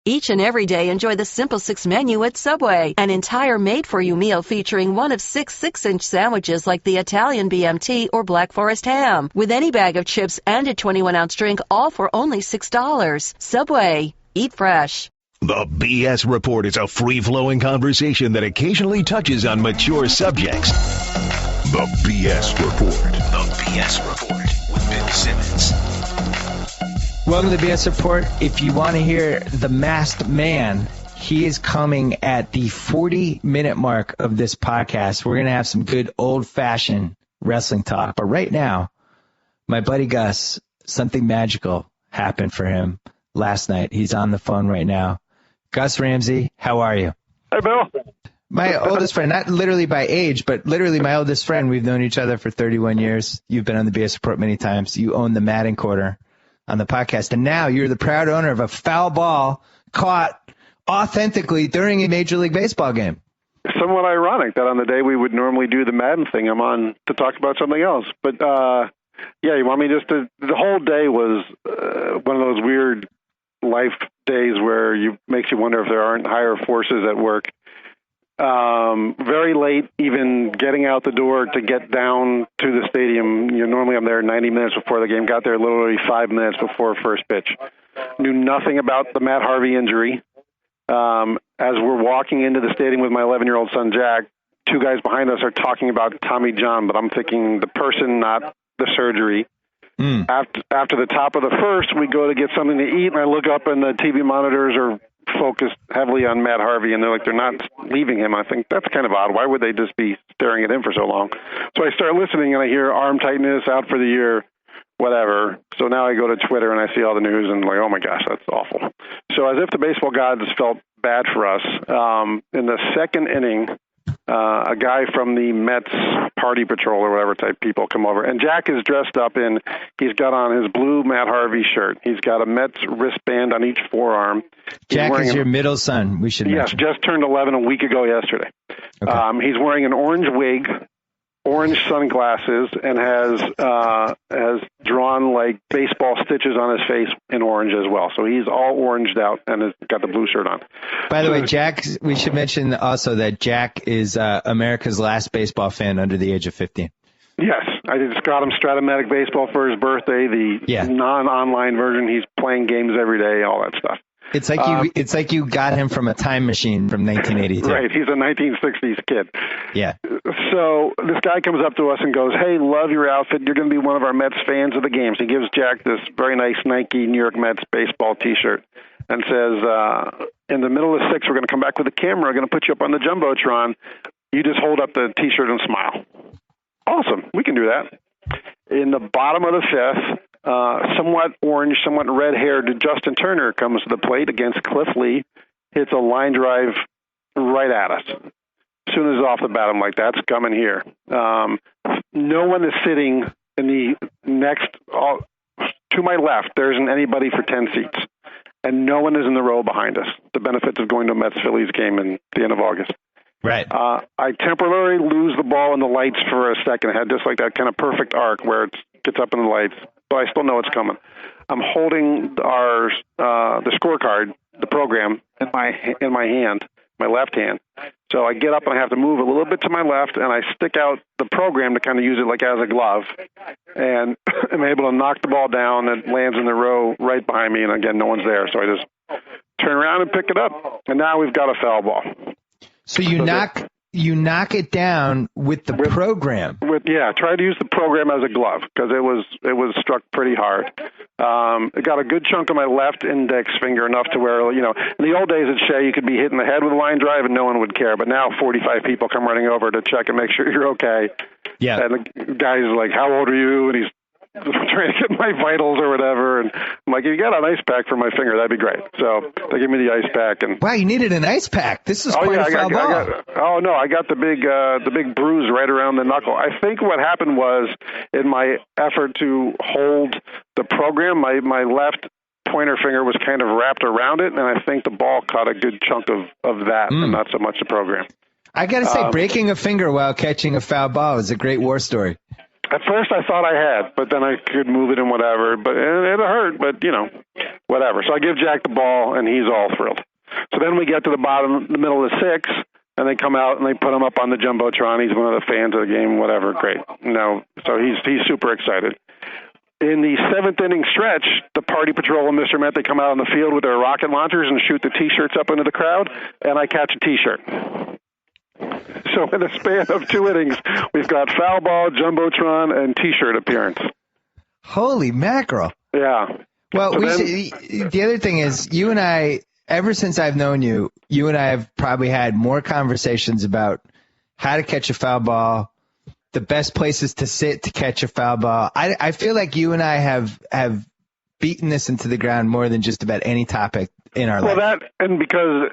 Each and every day, enjoy the Simple Six menu at Subway, an entire made-for-you meal featuring one of 6 6-inch sandwiches like the Italian BMT or Black Forest ham, with any bag of chips and a 21-ounce drink, all for only $6. Subway. Eat fresh. The BS Report is a free-flowing conversation that occasionally touches on mature subjects. The BS Report. The BS Report with Bill Simmons. Welcome to the BS Report. If you want to hear the masked man, he is coming at the 40-minute mark of this podcast. We're going to have some good old-fashioned wrestling talk. But right now, my buddy Gus, something magical happened for him last night. He's on the phone right now. Gus Ramsey, how are you? Hey, Bill. My oldest friend, not literally by age, but literally my oldest friend. We've known each other for 31 years. You've been on the BS Report many times. You own the Madden Corner on the podcast. And now you're the proud owner of a foul ball caught authentically during a Major League Baseball game. Somewhat ironic that on the day we would normally do the Madden thing, I'm on to talk about something else. But, yeah, you want me just to – the whole day was one of those weird life days where makes you wonder if there aren't higher forces at work. Very late, even getting out the door to get down to the stadium. Normally I'm there 90 minutes before the game. Got there literally 5 minutes before first pitch. Knew nothing about the Matt Harvey injury. As we're walking into the stadium with my 11-year-old son, Jack, two guys behind us are talking about Tommy John, but I'm thinking the person, not the surgery. After the top of the first, we go to get something to eat, and I look up and the TV monitors are focused heavily on Matt Harvey, and they're not leaving him. I think that's kind of odd. Why would they just be staring at him for so long? So I start listening, and I hear arm tightness, out for the year, whatever. So now I go to Twitter, and I see all the news, and I'm like, oh, my gosh, that's awful. So as if the baseball gods felt bad for us, in the second inning, a guy from the Mets party patrol or whatever type people come over. And Jack is dressed up he's got on his blue Matt Harvey shirt. He's got a Mets wristband on each forearm. Jack is your middle son, we should mention. Yes, just turned 11 a week ago yesterday. Okay. He's wearing an orange wig, orange sunglasses, and has drawn like baseball stitches on his face in orange as well. So he's all oranged out and has got the blue shirt on. By the way, Jack, we should mention also that Jack is America's last baseball fan under the age of 15. Yes, I just got him Stratomatic Baseball for his birthday, the non-online version. He's playing games every day, all that stuff. It's like you got him from a time machine from 1982. Right, he's a 1960s kid. Yeah. So this guy comes up to us and goes, "Hey, love your outfit. You're going to be one of our Mets fans of the games." He gives Jack this very nice Nike New York Mets baseball T-shirt and says, "In the middle of the sixth, we're going to come back with a camera. We're going to put you up on the jumbotron. You just hold up the T-shirt and smile." Awesome, we can do that. In the bottom of the fifth, somewhat orange, somewhat red-haired Justin Turner comes to the plate against Cliff Lee, hits a line drive right at us. As soon as off the bat, I'm like, that's coming here. No one is sitting in the next, to my left, there isn't anybody for 10 seats. And no one is in the row behind us. The benefits of going to a Mets-Phillies game in the end of August. Right. I temporarily lose the ball in the lights for a second. I had just like that kind of perfect arc where it gets up in the lights, but I still know it's coming. I'm holding the scorecard, the program, in my hand, my left hand. So I get up and I have to move a little bit to my left, and I stick out the program to kind of use it like as a glove, and I'm able to knock the ball down. It lands in the row right behind me, and again, no one's there. So I just turn around and pick it up, and now we've got a foul ball. So you knock it down with the program. Try to use the program as a glove because it was struck pretty hard. It got a good chunk of my left index finger, enough to where, in the old days at Shea, you could be hitting the head with a line drive and no one would care. But now 45 people come running over to check and make sure you're okay. Yeah. And the guy's like, "How old are you?" And he's trying to get my vitals or whatever, and I'm like, "You got an ice pack for my finger? That'd be great." So they give me the ice pack, and wow, you needed an ice pack. This is quite a foul ball. I got the big bruise right around the knuckle. I think what happened was, in my effort to hold the program, my left pointer finger was kind of wrapped around it, and I think the ball caught a good chunk of that, and not so much the program. I got to say, breaking a finger while catching a foul ball is a great war story. At first I thought I had, but then I could move it and whatever. But it hurt, but, whatever. So I give Jack the ball, and he's all thrilled. So then we get to the middle of the 6, and they come out and they put him up on the Jumbotron. He's one of the fans of the game, whatever. Great. So he's super excited. In the 7th inning stretch, the Party Patrol and Mr. Met, they come out on the field with their rocket launchers and shoot the T-shirts up into the crowd, and I catch a T-shirt. So in the span of 2 innings, we've got foul ball, Jumbotron, and T-shirt appearance. Holy mackerel. Yeah. Well, the other thing is, you and I, ever since I've known you, you and I have probably had more conversations about how to catch a foul ball, the best places to sit to catch a foul ball. I feel like you and I have beaten this into the ground more than just about any topic in our life. Well, that, and because,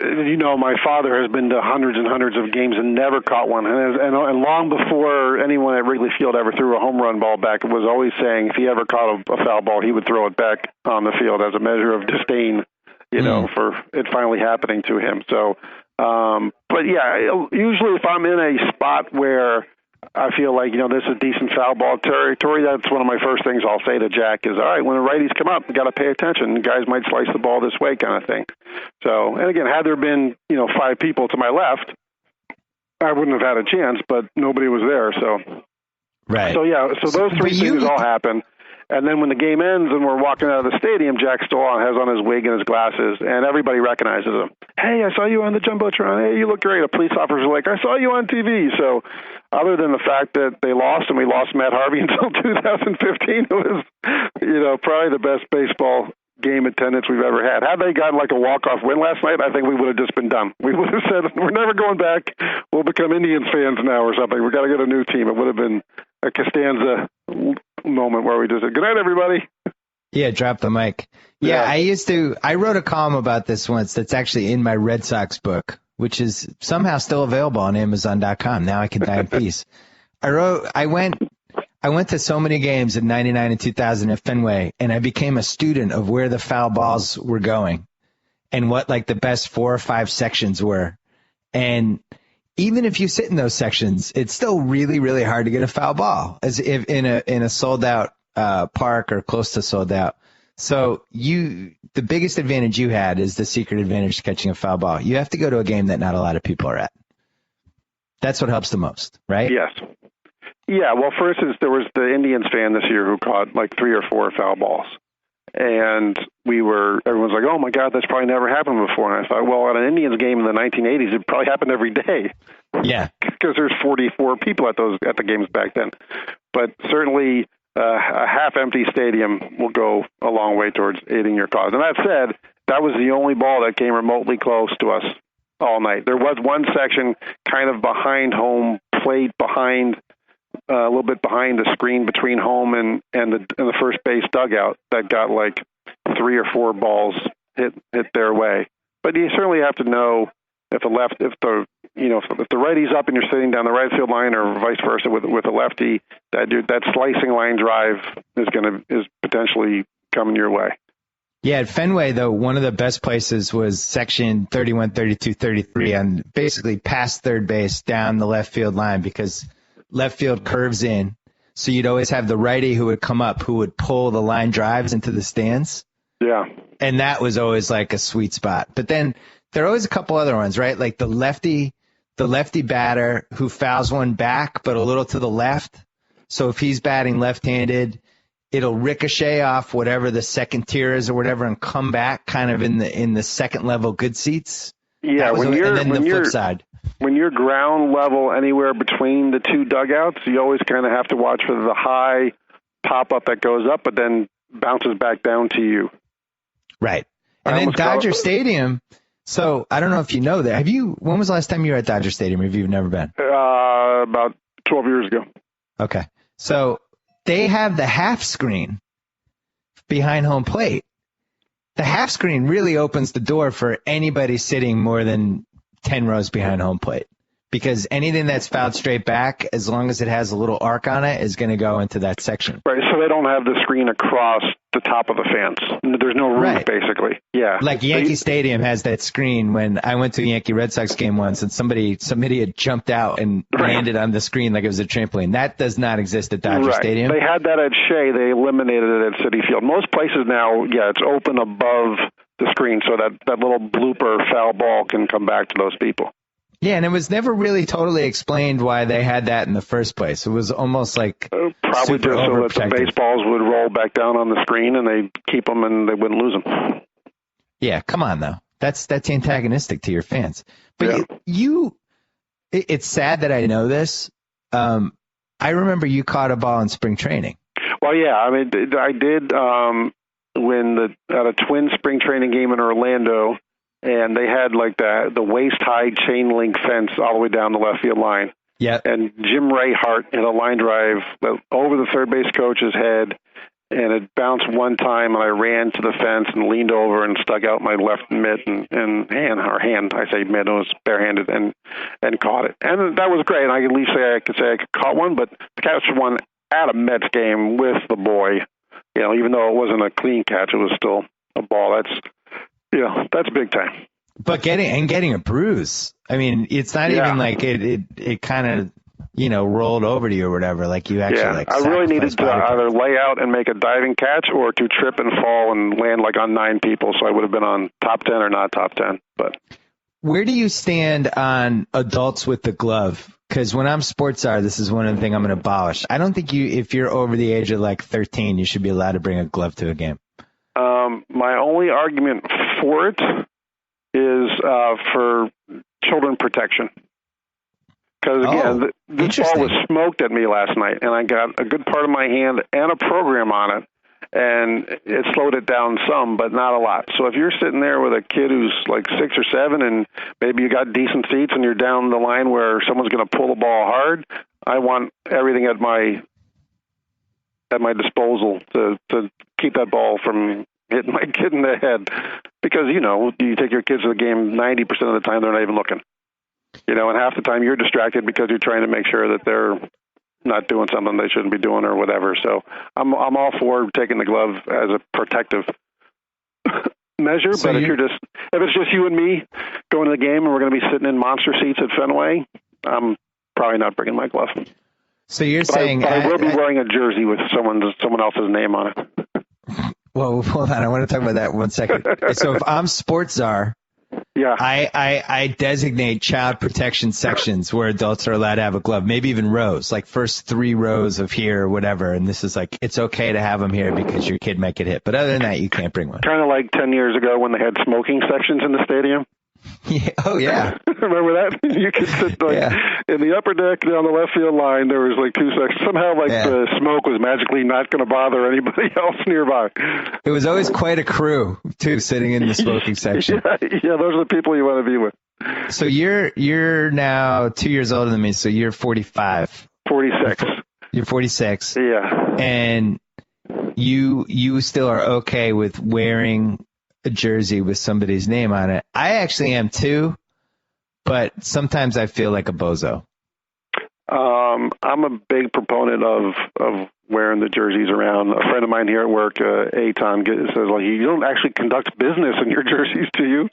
my father has been to hundreds and hundreds of games and never caught one. And long before anyone at Wrigley Field ever threw a home run ball back, it was always saying if he ever caught a foul ball, he would throw it back on the field as a measure of disdain, for it finally happening to him. So, but yeah, usually if I'm in a spot where I feel like, this is decent foul ball territory, that's one of my first things I'll say to Jack is, all right, when the righties come up, you got to pay attention. Guys might slice the ball this way kind of thing. So, and again, had there been, 5 people to my left, I wouldn't have had a chance, but nobody was there. So, right. So, yeah, so those 3 things all happen. And then when the game ends and we're walking out of the stadium, Jack still has on his wig and his glasses, and everybody recognizes him. Hey, I saw you on the Jumbotron. Hey, you look great. A police officer's like, I saw you on TV. So other than the fact that they lost and we lost Matt Harvey until 2015, it was, probably the best baseball game attendance we've ever had. Had they gotten like a walk-off win last night, I think we would have just been done. We would have said, we're never going back. We'll become Indians fans now or something. We've got to get a new team. It would have been a Costanza moment where we just said, good night, everybody. Yeah, drop the mic. Yeah, I wrote a column about this once that's actually in my Red Sox book, which is somehow still available on Amazon.com. Now I can die in peace. I went to so many games in 99 and 2000 at Fenway, and I became a student of where the foul balls were going and what like the best 4 or 5 sections were. And even if you sit in those sections, it's still really, really hard to get a foul ball as if in a sold out park or close to sold out. So the biggest advantage you had is the secret advantage to catching a foul ball. You have to go to a game that not a lot of people are at. That's what helps the most, right? Yes. Yeah. Well, for instance, there was the Indians fan this year who caught like 3 or 4 foul balls. And everyone's like, oh my God, that's probably never happened before. And I thought, well, at an Indians game in the 1980s, it probably happened every day. Yeah. Because there's 44 people at the games back then. But certainly a half-empty stadium will go a long way towards aiding your cause. And that said, that was the only ball that came remotely close to us all night. There was one section kind of behind home plate, a little bit behind the screen between home and the first base dugout that got like 3 or 4 balls hit their way. But you certainly have to know if the righty's up and you're sitting down the right field line, or vice versa with a lefty, that slicing line drive is potentially coming your way. Yeah, at Fenway, though, one of the best places was section 31, 32, 33, and basically past third base down the left field line, because left field curves in. So you'd always have the righty who would come up, who would pull the line drives into the stands. Yeah. And that was always like a sweet spot. But then there are always a couple other ones, right? Like the lefty batter who fouls one back, but a little to the left. So if he's batting left-handed, it'll ricochet off whatever the second tier is or whatever and come back kind of in the second level good seats. Yeah. Flip side. When you're ground level anywhere between the 2 dugouts, you always kind of have to watch for the high pop-up that goes up, but then bounces back down to you. Right. And then Dodger Stadium. So I don't know if you know that. When was the last time you were at Dodger Stadium, if you've never been? About 12 years ago. Okay. So they have the half screen behind home plate. The half screen really opens the door for anybody sitting more than 10 rows behind home plate, because anything that's fouled straight back, as long as it has a little arc on it, is going to go into that section. Right, so they don't have the screen across the top of the fence. There's no roof, basically. Yeah. Like Yankee Stadium has that screen. When I went to a Yankee Red Sox game once, and somebody had jumped out and landed on the screen like it was a trampoline. That does not exist at Dodger Stadium. They had that at Shea. They eliminated it at Citi Field. Most places now, it's open above the screen so that little blooper foul ball can come back to those people. Yeah, and it was never really totally explained why they had that in the first place. It was almost like probably just so that the baseballs would roll back down on the screen and they'd keep them and they wouldn't lose them. Yeah, come on, though. That's antagonistic to your fans. But it's sad that I know this. I remember you caught a ball in spring training. Well, yeah, I mean, I did at a Twins spring training game in Orlando. And they had like the waist-high chain link fence all the way down the left field line. Yeah. And Jim Rayhart hit a line drive over the third base coach's head, and it bounced one time, and I ran to the fence and leaned over and stuck out my left mitt and hand. I say mitt, it was barehanded, and caught it. And that was great. And I could at least say I could caught one, but to catch one at a Mets game with the boy, even though it wasn't a clean catch, it was still a ball. That's big time. But getting a bruise, I mean, it's not even like it kind of, rolled over to you or whatever. Like you actually I really needed to either lay out and make a diving catch or to trip and fall and land like on 9 people. So I would have been on top 10 or not top 10. But where do you stand on adults with the glove? Because when I'm sports czar, this is one of the things I'm going to abolish. I don't think if you're over the age of like 13, you should be allowed to bring a glove to a game. My only argument for it is for children protection. Because, again, this ball was smoked at me last night, and I got a good part of my hand and a program on it, and it slowed it down some, but not a lot. So if you're sitting there with a kid who's like 6 or 7 and maybe you got decent seats and you're down the line where someone's going to pull the ball hard, I want everything at my disposal to keep that ball from hitting my kid in the head, because, you take your kids to the game 90% of the time, they're not even looking, and half the time you're distracted because you're trying to make sure that they're not doing something they shouldn't be doing or whatever. So I'm all for taking the glove as a protective measure. So but if it's just you and me going to the game and we're going to be sitting in monster seats at Fenway, I'm probably not bringing my glove. So you're saying I will be wearing a jersey with someone else's name on it. Well, hold on. I want to talk about that 1 second. So if I'm sports czar, I designate child protection sections where adults are allowed to have a glove, maybe even rows, like first 3 rows of here or whatever. And this is like, it's okay to have them here because your kid might get hit. But other than that, you can't bring one. Kind of like 10 years ago when they had smoking sections in the stadium. Yeah. Oh, yeah. Remember that? You could sit in the upper deck down the left field line. There was like 2 sections. Somehow the smoke was magically not going to bother anybody else nearby. It was always quite a crew, too, sitting in the smoking section. Yeah, those are the people you want to be with. So you're now 2 years older than me, so you're 45. 46. You're 46. Yeah. And you still are okay with wearing a jersey with somebody's name on it. I actually am too, but sometimes I feel like a bozo. I'm a big proponent of wearing the jerseys around. A friend of mine here at work, Eitan, says, like, you don't actually conduct business in your jerseys, do you?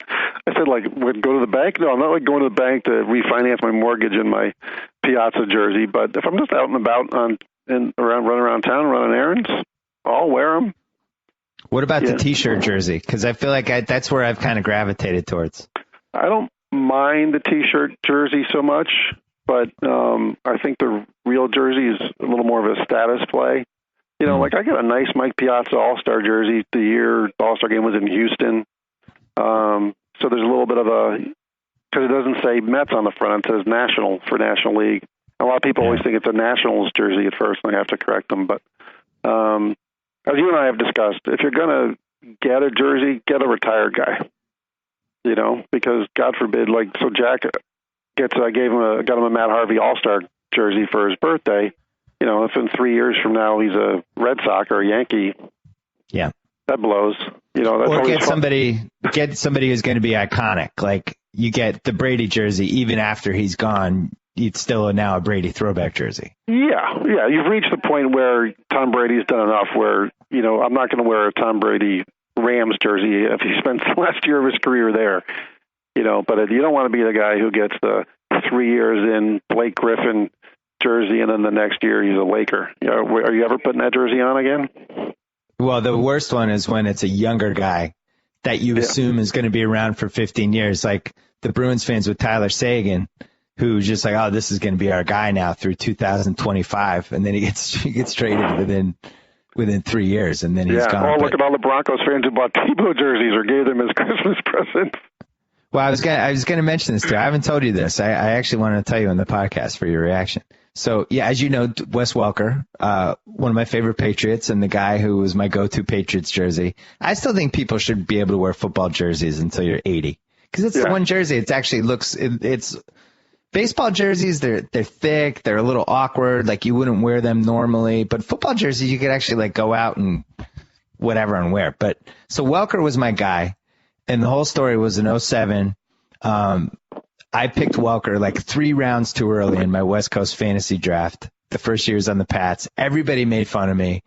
I said, like, would go to the bank? No, I'm not like going to the bank to refinance my mortgage in my Piazza jersey, but if I'm just out and about running around town, running errands, I'll wear them. What about the T-shirt jersey? Because I feel like that's where I've kind of gravitated towards. I don't mind the T-shirt jersey so much, but I think the real jersey is a little more of a status play. Like I got a nice Mike Piazza All-Star jersey the year the All-Star game was in Houston. So there's a little bit of because it doesn't say Mets on the front, it says National for National League. A lot of people always think it's a Nationals jersey at first, and I have to correct them, but as you and I have discussed, if you're going to get a jersey, get a retired guy, because God forbid, so Jack got him a Matt Harvey All-Star jersey for his birthday. If in 3 years from now he's a Red Sox or a Yankee, That blows. That's or always get somebody who's going to be iconic. Like you get the Brady jersey, even after he's gone, it's still now a Brady throwback jersey. Yeah. You've reached the point where Tom Brady's done enough where, I'm not going to wear a Tom Brady Rams jersey if he spent the last year of his career there. But you don't want to be the guy who gets the 3 years in Blake Griffin jersey and then the next year he's a Laker. Are you ever putting that jersey on again? Well, the worst one is when it's a younger guy that you assume is going to be around for 15 years, like the Bruins fans with Tyler Seguin, who's just like, oh, this is going to be our guy now through 2025, and then he gets traded within 3 years, and then he's gone. Oh, look at all the Broncos fans who bought Tebow jerseys or gave them as Christmas presents. Well, I was going to mention this too. I haven't told you this. I actually wanted to tell you on the podcast for your reaction. So, yeah, as you know, Wes Welker, one of my favorite Patriots and the guy who was my go-to Patriots jersey. I still think people should be able to wear football jerseys until you're 80 because it's the one jersey. It actually it's baseball jerseys. They're thick. They're a little awkward. Like you wouldn't wear them normally. But football jerseys, you could actually like go out and whatever and wear. But so Welker was my guy, and the whole story was in 2007. I picked Welker like 3 rounds too early in my West Coast fantasy draft. The first year was on the Pats. Everybody made fun of me.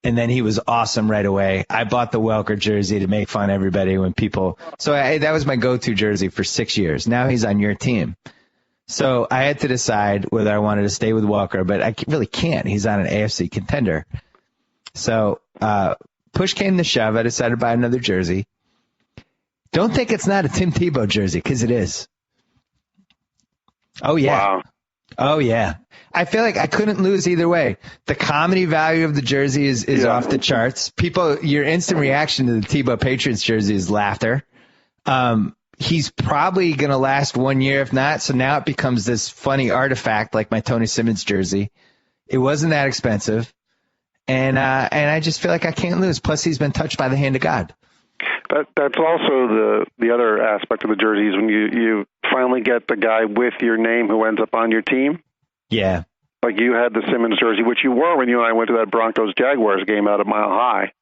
And then he was awesome right away. I bought the Welker jersey to make fun of everybody when people. So that was my go-to jersey for 6 years. Now he's on your team. So I had to decide whether I wanted to stay with Welker, but I really can't. He's on an AFC contender. So push came to shove. I decided to buy another jersey. Don't think it's not a Tim Tebow jersey, because it is. Oh, yeah. Wow. Oh, yeah. I feel like I couldn't lose either way. The comedy value of the jersey is off the charts. Your instant reaction to the Tebow Patriots jersey is laughter. He's probably going to last 1 year, if not. So now it becomes this funny artifact like my Tony Simmons jersey. It wasn't that expensive. And I just feel like I can't lose. Plus, he's been touched by the hand of God. That's also the other aspect of the jerseys when you finally get the guy with your name who ends up on your team. Yeah. Like you had the Simmons jersey, which you wore when you and I went to that Broncos-Jaguars game out at Mile High.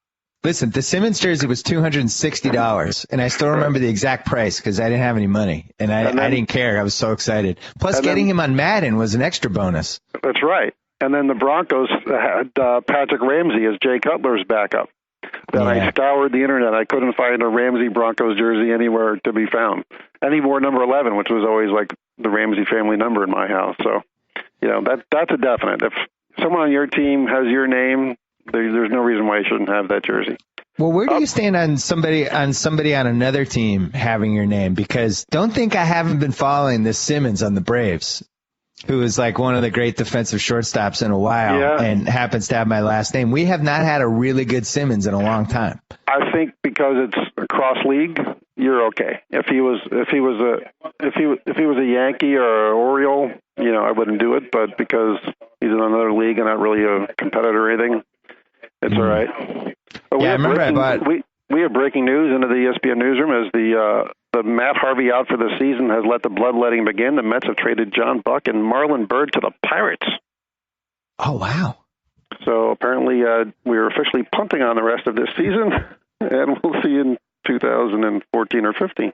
Listen, the Simmons jersey was $260, and I still remember the exact price because I didn't have any money, and I didn't care. I was so excited. Plus, getting him on Madden was an extra bonus. That's right. And then the Broncos had Patrick Ramsey as Jay Cutler's backup. Then I scoured the internet. I couldn't find a Ramsey Broncos jersey anywhere to be found. And he wore number 11, which was always like the Ramsey family number in my house. So, that's a definite. If someone on your team has your name, there's no reason why you shouldn't have that jersey. Well, where do you stand on somebody on another team having your name? Because don't think I haven't been following this Simmons on the Braves, who is like one of the great defensive shortstops in a while and happens to have my last name. We have not had a really good Simmons in a long time. I think because it's across league, you're okay. If he was a Yankee or an Oriole, I wouldn't do it. But because he's in another league and not really a competitor or anything, it's all right. But I remember we have breaking news into the ESPN newsroom as the Matt Harvey out for the season has let the bloodletting begin. The Mets have traded John Buck and Marlon Byrd to the Pirates. Oh, wow. So apparently we're officially punting on the rest of this season, and we'll see in 2014 or 15.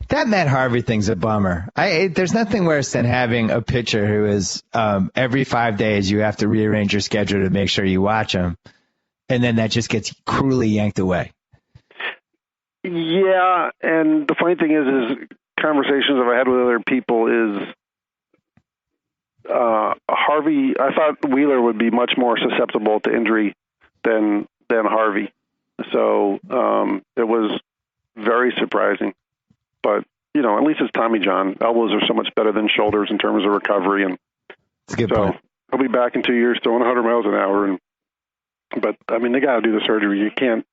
That Matt Harvey thing's a bummer. There's nothing worse than having a pitcher who is every 5 days you have to rearrange your schedule to make sure you watch him, and then that just gets cruelly yanked away. Yeah, and the funny thing is conversations I've had with other people is Harvey. I thought Wheeler would be much more susceptible to injury than Harvey, so it was very surprising. But at least it's Tommy John. Elbows are so much better than shoulders in terms of recovery, and it's a good point. He'll be back in 2 years, throwing 100 miles an hour. But I mean, they got to do the surgery. You can't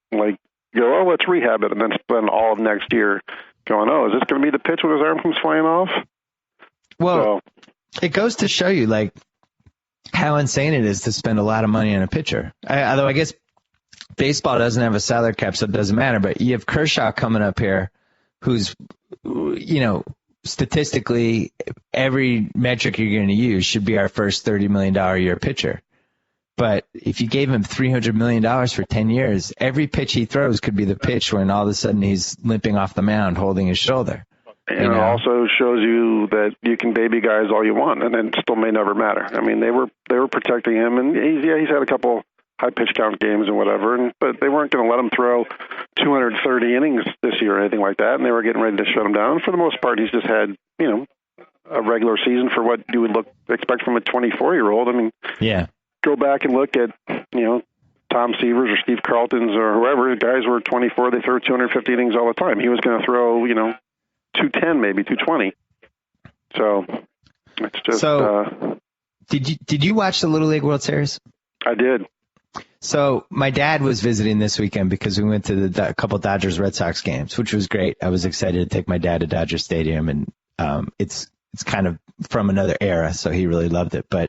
go, oh, let's rehab it, and then spend all of next year going, oh, is this going to be the pitch when his arm comes flying off? Well, it goes to show you, how insane it is to spend a lot of money on a pitcher. Although I guess baseball doesn't have a salary cap, so it doesn't matter. But you have Kershaw coming up here, who's, statistically, every metric you're going to use should be our first $30 million a year pitcher. But if you gave him $300 million for 10 years, every pitch he throws could be the pitch when all of a sudden he's limping off the mound holding his shoulder. And it also shows you that you can baby guys all you want, and it still may never matter. I mean, they were protecting him, and he's had a couple high pitch count games and whatever, but they weren't going to let him throw 230 innings this year or anything like that, and they were getting ready to shut him down. For the most part, he's just had, a regular season for what you would expect from a 24-year-old. I mean, yeah. Go back and look at, Tom Severs or Steve Carlton's or whoever. The guys were 24. They throw 250 innings all the time. He was going to throw, 210, maybe 220. So it's just. So did you watch the Little League World Series? I did. So my dad was visiting this weekend because we went to a couple Dodgers Red Sox games, which was great. I was excited to take my dad to Dodger Stadium, and it's kind of from another era, so he really loved it. But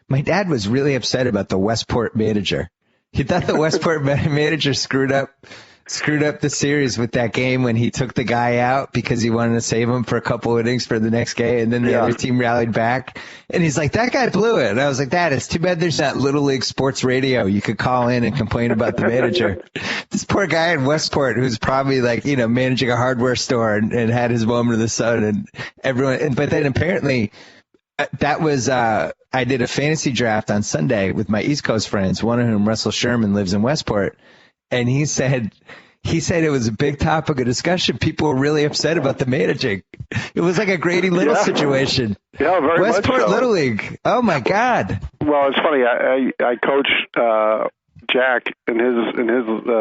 my dad was really upset about the Westport manager. He thought the Westport manager screwed up the series with that game when he took the guy out because he wanted to save him for a couple innings for the next game, and then the other team rallied back. And he's like, that guy blew it. And I was like, Dad, it's too bad there's not Little League Sports Radio. You could call in and complain about the manager. This poor guy in Westport who's probably managing a hardware store and had his moment of the sun, and everyone. But then apparently that was I did a fantasy draft on Sunday with my East Coast friends, one of whom, Russell Sherman, lives in Westport. And he said it was a big topic of discussion. People were really upset about the managing. It was like a Grady Little situation. Yeah, very Westport much so. Little League. Oh my God. Well, it's funny. I coach Jack in his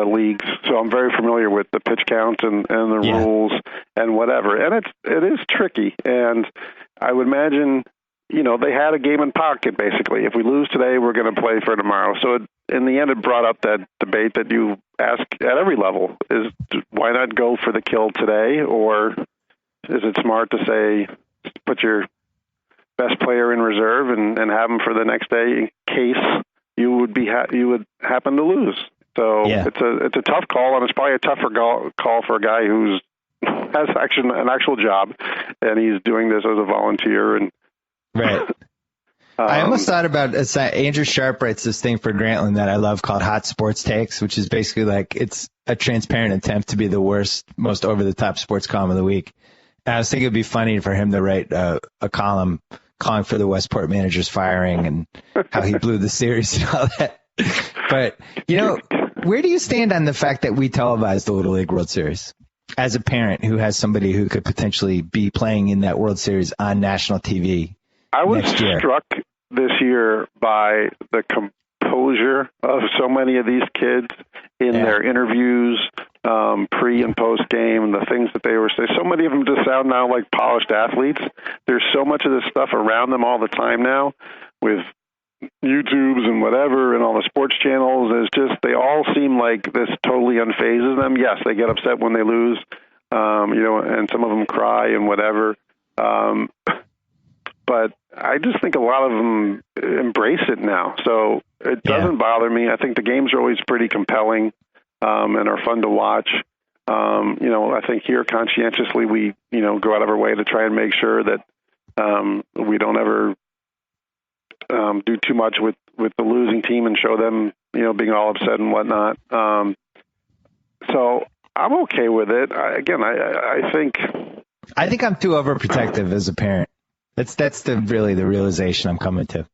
leagues, so I'm very familiar with the pitch count and the rules and whatever. And it is tricky. And I would imagine, they had a game in pocket basically. If we lose today, we're going to play for tomorrow. So in the end, it brought up that debate that you ask at every level: is why not go for the kill today, or is it smart to say put your best player in reserve and have him for the next day in case you would happen to lose? So it's a tough call, and it's probably a tougher call for a guy who's has an actual job, and he's doing this as a volunteer. And right. I almost thought about Andrew Sharp writes this thing for Grantland that I love called Hot Sports Takes, which is basically like it's a transparent attempt to be the worst, most over-the-top sports column of the week. And I was thinking it'd be funny for him to write a column calling for the Westport manager's firing and how he blew the series and all that. But, where do you stand on the fact that we televised the Little League World Series? As a parent who has somebody who could potentially be playing in that World Series on national TV I was next year. Struck this year by the composure of so many of these kids in their interviews, pre and post game, the things that they were saying. So many of them just sound now like polished athletes. There's so much of this stuff around them all the time now with YouTubes and whatever and all the sports channels. It's just, they all seem like this totally unfazes them. Yes, they get upset when they lose, and some of them cry and whatever. But I just think a lot of them embrace it now. So it doesn't bother me. I think the games are always pretty compelling and are fun to watch. I think here conscientiously we, go out of our way to try and make sure that we don't ever do too much with the losing team and show them, being all upset and whatnot. So I'm okay with it. I think I'm too overprotective as a parent. That's the realization I'm coming to.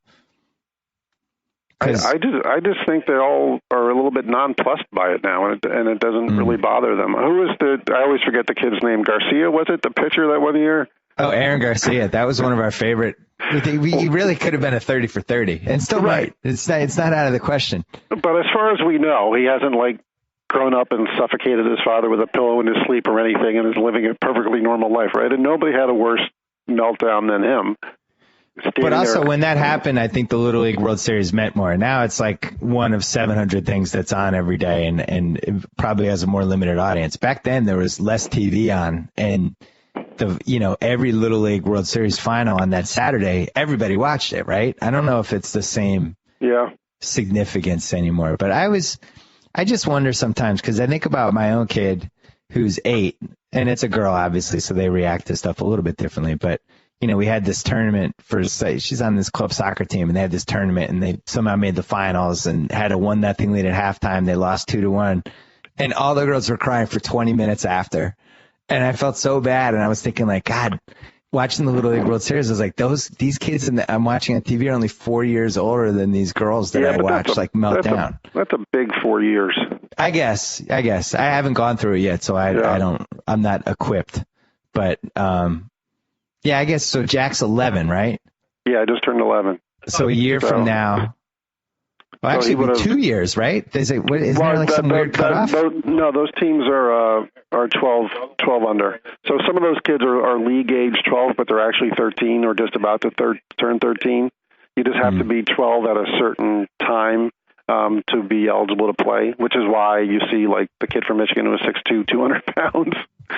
I just think they all are a little bit nonplussed by it now, and it doesn't really bother them. Who was I always forget the kid's name. Garcia, was it, the pitcher that one year? Oh, Aaron Garcia. That was one of our favorite. He really could have been a 30 for 30, and still right. It's not out of the question. But as far as we know, he hasn't grown up and suffocated his father with a pillow in his sleep or anything, and is living a perfectly normal life, right? And nobody had a worse meltdown than him. But also, when that happened, I think the Little League World Series meant more. Now it's like one of 700 things that's on every day, and it probably has a more limited audience. Back then, there was less TV on, and every Little League World Series final on that Saturday, everybody watched it, right? I don't know if it's the same significance anymore, but I just wonder sometimes, because I think about my own kid who's 8, and it's a girl, obviously, so they react to stuff a little bit differently, but we had this tournament she's on this club soccer team, and they had this tournament, and they somehow made the finals and had a 1-0 lead at halftime. They lost 2-1, and all the girls were crying for 20 minutes after. And I felt so bad, and I was thinking, like, God, watching the Little League World Series, I was like, these kids I'm watching on TV are only 4 years older than these girls that I watch melt down. That's a big 4 years. I guess. I haven't gone through it yet, so I'm not equipped. But, I guess, so Jack's 11, right? Yeah, I just turned 11. So a year from now. Well, actually, it would be 2 years, right? Isn't there like some weird cutoff? No, those teams are 12 under. So some of those kids are league age 12, but they're actually 13 or just about to turn 13. You just have to be 12 at a certain time to be eligible to play, which is why you see like the kid from Michigan who was 6'2", 200 pounds.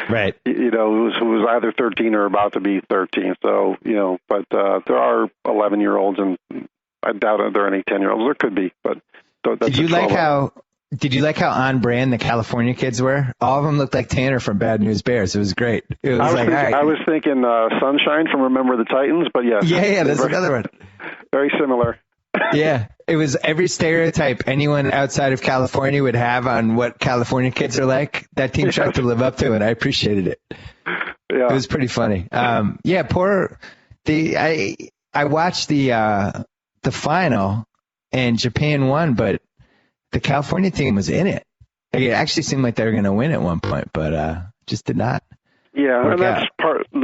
Right. Who was either 13 or about to be 13. So, but there are 11-year-olds, and I doubt there are any 10-year-olds. There could be, but that's Did you like how on brand the California kids were? All of them looked like Tanner from Bad News Bears. It was great. I was thinking Sunshine from Remember the Titans, but yes. Yeah, that's another one. Very similar. Yeah, it was every stereotype anyone outside of California would have on what California kids are like. That team tried to live up to it. I appreciated it. Yeah. It was pretty funny. I watched the final, and Japan won, but the California team was in it. It actually seemed like they were going to win at one point, but just did not. Yeah, and that's part of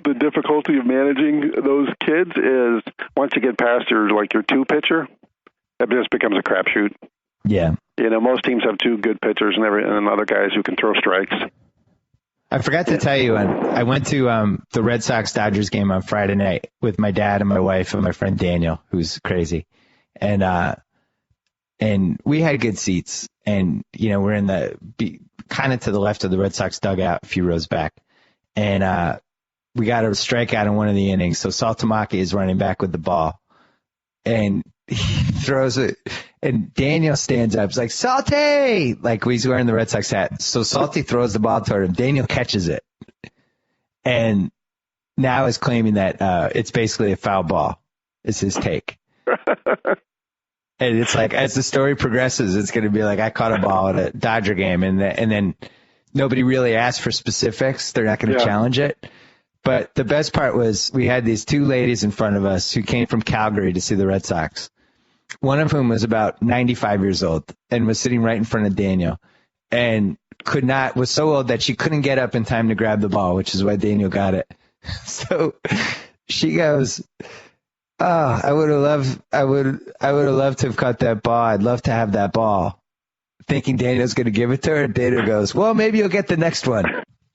the difficulty of managing those kids is once you get past your two pitcher, it just becomes a crapshoot. Yeah. Most teams have two good pitchers and other guys who can throw strikes. I forgot to tell you, I went to the Red Sox-Dodgers game on Friday night with my dad and my wife and my friend Daniel, who's crazy. And we had good seats. And, we're in kind of to the left of the Red Sox dugout, a few rows back. And we got a strikeout in one of the innings. So Saltamaki is running back with the ball. And he throws it. And Daniel stands up. He's like, Salty! Like he's wearing the Red Sox hat. So Salty throws the ball toward him. Daniel catches it. And now is claiming that it's basically a foul ball. Is his take. And it's like, as the story progresses, it's going to be like, I caught a ball at a Dodger game, and then nobody really asked for specifics. They're not going to challenge it. But the best part was we had these two ladies in front of us who came from Calgary to see the Red Sox. One of whom was about 95 years old and was sitting right in front of Daniel and was so old that she couldn't get up in time to grab the ball, which is why Daniel got it. So she goes, "Oh, I would have loved to have caught that ball. I'd love to have that ball." Thinking Daniel's going to give it to her. And Daniel goes, "Well, maybe you'll get the next one."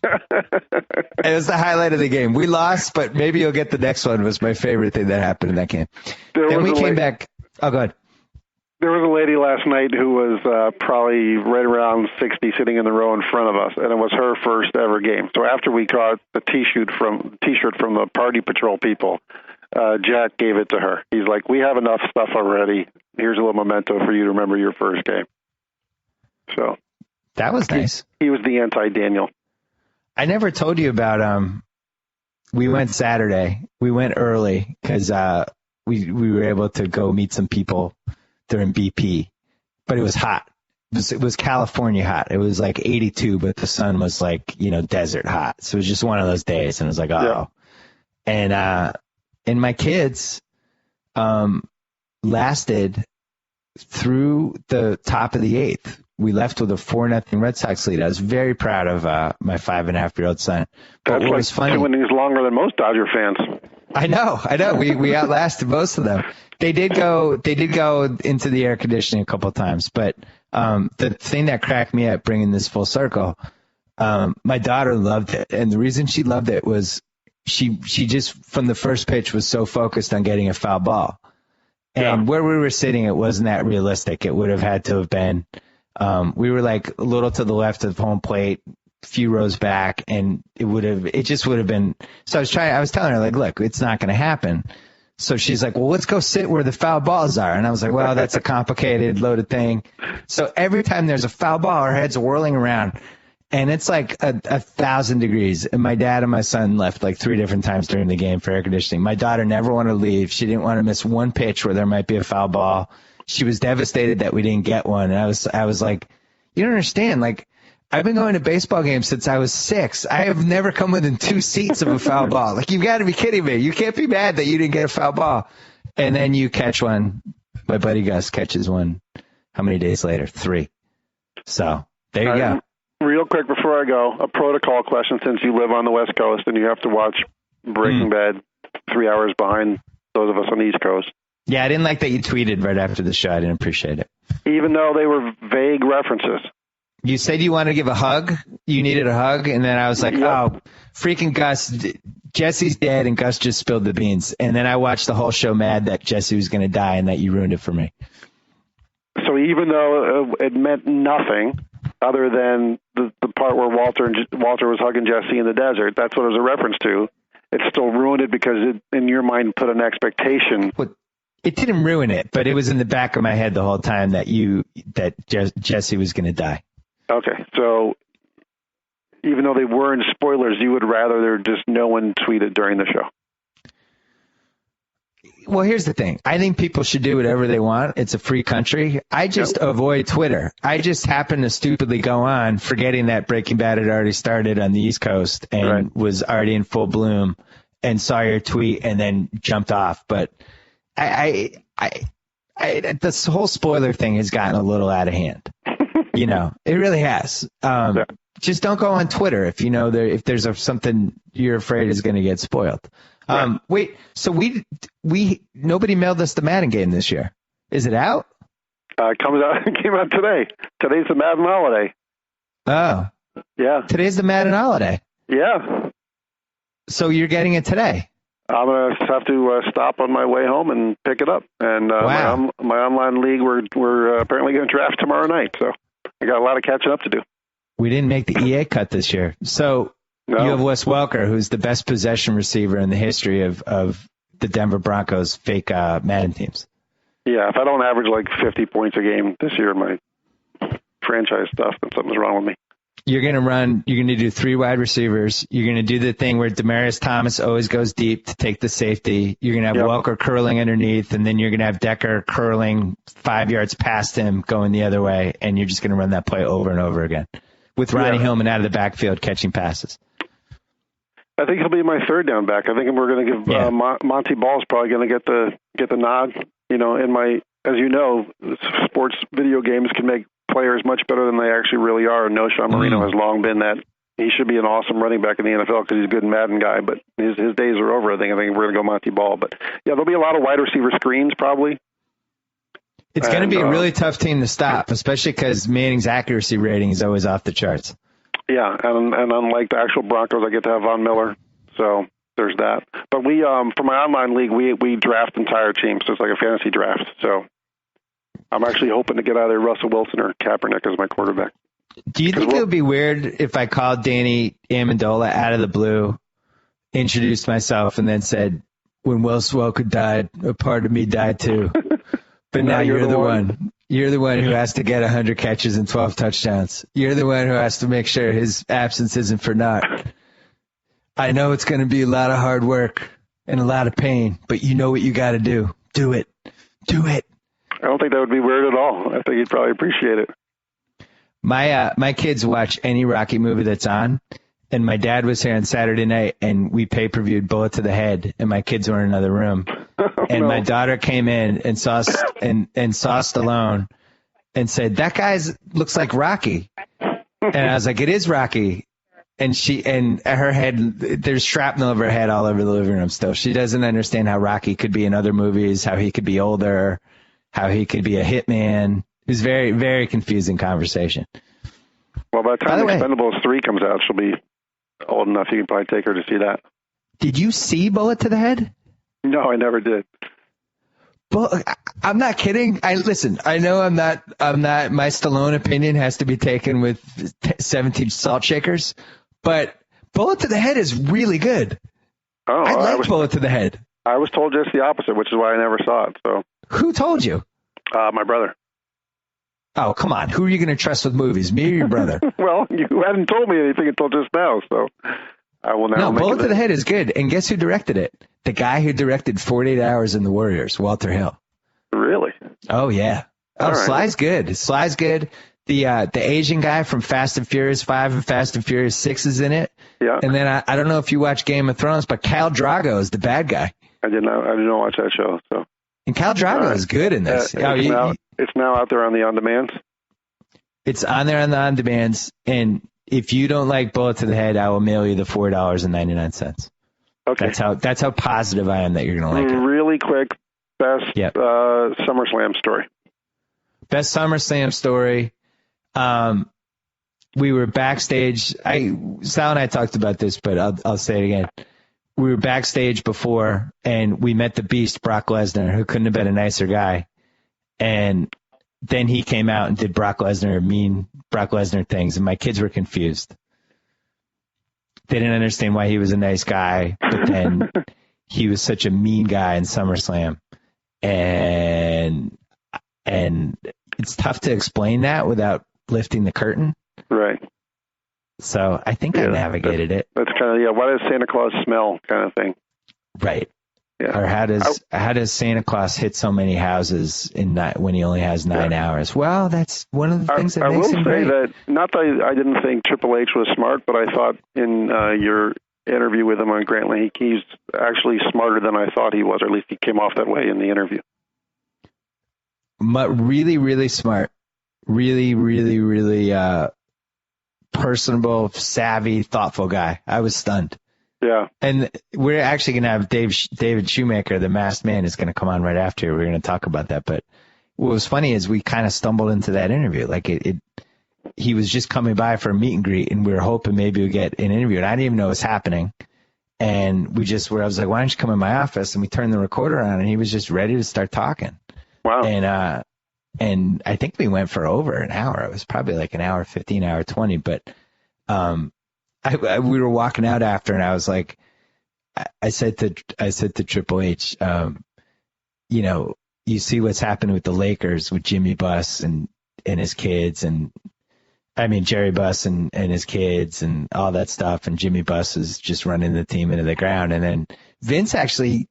It was the highlight of the game. We lost, but maybe you'll get the next one was my favorite thing that happened in that game. Then we came back. Oh, go ahead. There was a lady last night who was probably right around 60 sitting in the row in front of us, and it was her first ever game. So after we caught the T-shirt from the Party Patrol people, Jack gave it to her. He's like, "We have enough stuff already. Here's a little memento for you to remember your first game." So that was nice. He was the anti-Daniel. I never told you about we went Saturday. We went early because we were able to go meet some people during BP, but it was hot. It was California hot. It was like 82, but the sun was like, desert hot. So it was just one of those days, and it was like, oh. Yeah. And my kids lasted through the top of the eighth. We left with a 4-0 Red Sox lead. I was very proud of my 5.5-year-old son. But that's what was funny, 2 innings longer than most Dodger fans. I know. We outlasted most of them. They did go into the air conditioning a couple of times, but the thing that cracked me up, bringing this full circle, my daughter loved it, and the reason she loved it was she just from the first pitch was so focused on getting a foul ball, and where we were sitting, it wasn't that realistic. It would have had to have been. We were like a little to the left of home plate, a few rows back, and it just would have been. So I was telling her, like, look, it's not going to happen. So she's like, well, let's go sit where the foul balls are. And I was like, well, that's a complicated, loaded thing. So every time there's a foul ball, our heads are whirling around. and it's like 1,000 degrees. And my dad and my son left like 3 different times during the game for air conditioning. My daughter never wanted to leave. She didn't want to miss one pitch where there might be a foul ball. She was devastated that we didn't get one. And I was like, you don't understand. Like, I've been going to baseball games since I was 6. I have never come within 2 seats of a foul ball. Like, you've got to be kidding me. You can't be mad that you didn't get a foul ball. And then you catch one. My buddy Gus catches one. How many days later? 3. So there you go. Real quick before I go, a protocol question since you live on the West Coast and you have to watch Breaking Bad 3 hours behind those of us on the East Coast. Yeah, I didn't like that you tweeted right after the show. I didn't appreciate it. Even though they were vague references. You said you wanted to give a hug. You needed a hug. And then I was like, oh, freaking Gus. Jesse's dead and Gus just spilled the beans. And then I watched the whole show mad that Jesse was going to die and that you ruined it for me. So even though it meant nothing other than the part where Walter was hugging Jesse in the desert, that's what it was a reference to, it still ruined it because it, in your mind, put an expectation. It didn't ruin it, but it was in the back of my head the whole time that Jesse was going to die. Okay, so even though they weren't spoilers, you would rather there just no one tweeted during the show. Well, here's the thing. I think people should do whatever they want. It's a free country. I just avoid Twitter. I just happen to stupidly go on, forgetting that Breaking Bad had already started on the East Coast and was already in full bloom, and saw your tweet and then jumped off. But this whole spoiler thing has gotten a little out of hand. You know, it really has. Just don't go on Twitter if you know if there's something you're afraid is going to get spoiled. Wait, so nobody mailed us the Madden game this year. Is it out? It came out today. Today's the Madden holiday. Oh. Yeah. Today's the Madden holiday. Yeah. So you're getting it today? I'm going to have to stop on my way home and pick it up. And wow. my online league, we're apparently going to draft tomorrow night. So I got a lot of catching up to do. We didn't make the EA cut this year. So you have Wes Welker, who's the best possession receiver in the history of the Denver Broncos fake Madden teams. Yeah, if I don't average like 50 points a game this year in my franchise stuff, then something's wrong with me. You're going to do 3 wide receivers. You're going to do the thing where Demaryius Thomas always goes deep to take the safety. You're going to have Welker curling underneath, and then you're going to have Decker curling 5 yards past him going the other way, and you're just going to run that play over and over again with Ronnie Hillman out of the backfield catching passes. I think he'll be my third down back. I think we're going to give Monty Ball's probably going to get the nod. You know, as you know, sports video games can make players much better than they actually really are. And Sean Marino has long been that. He should be an awesome running back in the NFL because he's a good Madden guy, but his days are over. I think we're going to go Monty Ball. But yeah, there'll be a lot of wide receiver screens probably. It's going to be a really tough team to stop, especially because Manning's accuracy rating is always off the charts. Yeah, and unlike the actual Broncos, I get to have Von Miller, so there's that. But we, for my online league, we draft entire teams, so it's like a fantasy draft. So I'm actually hoping to get either Russell Wilson or Kaepernick as my quarterback. Do you think it would be weird if I called Danny Amendola out of the blue, introduced myself, and then said, when Will Welker died, a part of me died too. But now you're the one. You're the one who has to get 100 catches and 12 touchdowns. You're the one who has to make sure his absence isn't for naught. I know it's going to be a lot of hard work and a lot of pain, but you know what you got to do. Do it. Do it. I don't think that would be weird at all. I think he'd probably appreciate it. My kids watch any Rocky movie that's on, and my dad was here on Saturday night, and we pay-per-viewed Bullet to the Head, and my kids were in another room. And my daughter came in and saw Stallone and said, "That guy looks like Rocky." And I was like, "It is Rocky." And her head, there's shrapnel over her head all over the living room still. She doesn't understand how Rocky could be in other movies, how he could be older, how he could be a hitman. It was very, very confusing conversation. Well, by the time Expendables 3 comes out, she'll be old enough. You can probably take her to see that. Did you see Bullet to the Head? No, I never did. But I'm not kidding. I know I'm not, my Stallone opinion has to be taken with 17 salt shakers, but Bullet to the Head is really good. Oh, I like Bullet to the Head. I was told just the opposite, which is why I never saw it. So who told you? My brother. Oh, come on. Who are you going to trust with movies, me or your brother? Well, you hadn't told me anything until just now, so I will now. No, Bullet to the Head is good. And guess who directed it? The guy who directed 48 Hours in the Warriors, Walter Hill. Really? Oh, yeah. Oh, right. Sly's good. Sly's good. The Asian guy from Fast and Furious 5 and Fast and Furious 6 is in it. Yeah. And then I don't know if you watch Game of Thrones, but Khal Drogo is the bad guy. I didn't watch that show. So. And Khal Drogo is good in this. It's now out there on the on-demands? It's on there on the on-demands. And if you don't like Bullet to the Head, I will mail you the $4.99. Okay. That's how positive I am that you're going to like it. Really quick, best SummerSlam story. Best SummerSlam story. We were backstage. Sal and I talked about this, but I'll say it again. We were backstage before, and we met the Beast, Brock Lesnar, who couldn't have been a nicer guy. And then he came out and did mean Brock Lesnar things, and my kids were confused. They didn't understand why he was a nice guy, but then he was such a mean guy in SummerSlam. And it's tough to explain that without lifting the curtain. Right. So I think I navigated it. That's kind of, why does Santa Claus smell kind of thing? Right. Yeah. Or how does Santa Claus hit so many houses when he only has 9 hours? Well, that's one of the things that makes him great. I will say that, not that I didn't think Triple H was smart, but I thought in your interview with him on Grantland, he's actually smarter than I thought he was, or at least he came off that way in the interview. Really, really smart. Really, really, really personable, savvy, thoughtful guy. I was stunned. Yeah. And we're actually going to have David Shoemaker, the masked man, is going to come on right after. We're going to talk about that. But what was funny is we kind of stumbled into that interview. Like he was just coming by for a meet and greet, and we were hoping maybe we'd get an interview. And I didn't even know it was happening. And I was like, why don't you come in my office? And we turned the recorder on, and he was just ready to start talking. Wow. And I think we went for over an hour. It was probably like an hour 15, hour 20. But we were walking out after, and I was like, I said to Triple H, you see what's happened with the Lakers with Jimmy Buss and his kids, and I mean Jerry Buss and his kids and all that stuff, and Jimmy Buss is just running the team into the ground, and then Vince actually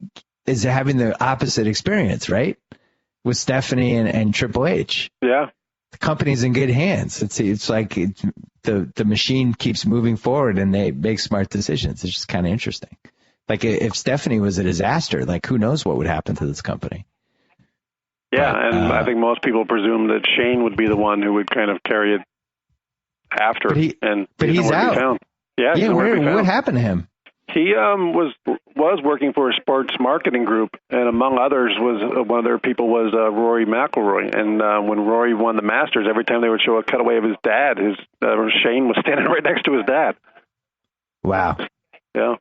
is having the opposite experience, right? With Stephanie and Triple H. Yeah. The company's in good hands. It's like the machine keeps moving forward, and they make smart decisions. It's just kind of interesting. Like if Stephanie was a disaster, like who knows what would happen to this company? Yeah, and I think most people presume that Shane would be the one who would kind of carry it after. But he's out. Yeah. What happened to him? He was working for a sports marketing group, and among others one of their people was Rory McIlroy. And when Rory won the Masters, every time they would show a cutaway of his dad, Shane was standing right next to his dad. Wow. Yeah.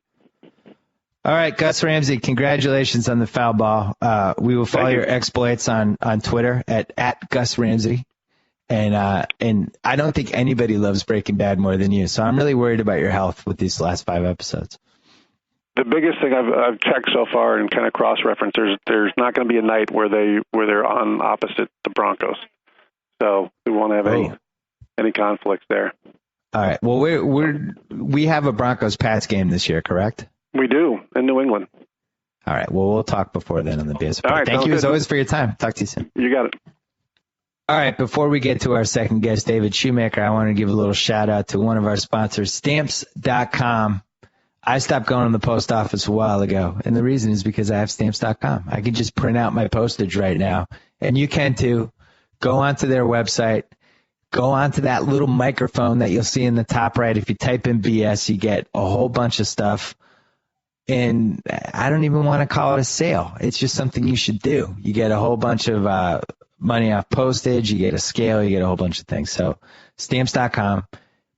All right, Gus Ramsey, congratulations on the foul ball. We will follow your exploits on Twitter at Gus Ramsey. And I don't think anybody loves Breaking Bad more than you. So I'm really worried about your health with these last 5 episodes. The biggest thing I've checked so far and kind of cross-referenced, there's not going to be a night where they're on opposite the Broncos. So we won't have any conflicts there. All right. Well, we have a Broncos-Pats game this year, correct? We do, in New England. All right. Well, we'll talk before then on the BS. All right, thank you as always for your time. Talk to you soon. You got it. All right. Before we get to our second guest, David Shoemaker, I want to give a little shout out to one of our sponsors, Stamps.com. I stopped going to the post office a while ago, and the reason is because I have Stamps.com. I can just print out my postage right now, and you can too. Go onto their website. Go onto that little microphone that you'll see in the top right. If you type in BS, you get a whole bunch of stuff. And I don't even want to call it a sale. It's just something you should do. You get a whole bunch of money off postage. You get a scale. You get a whole bunch of things. So Stamps.com.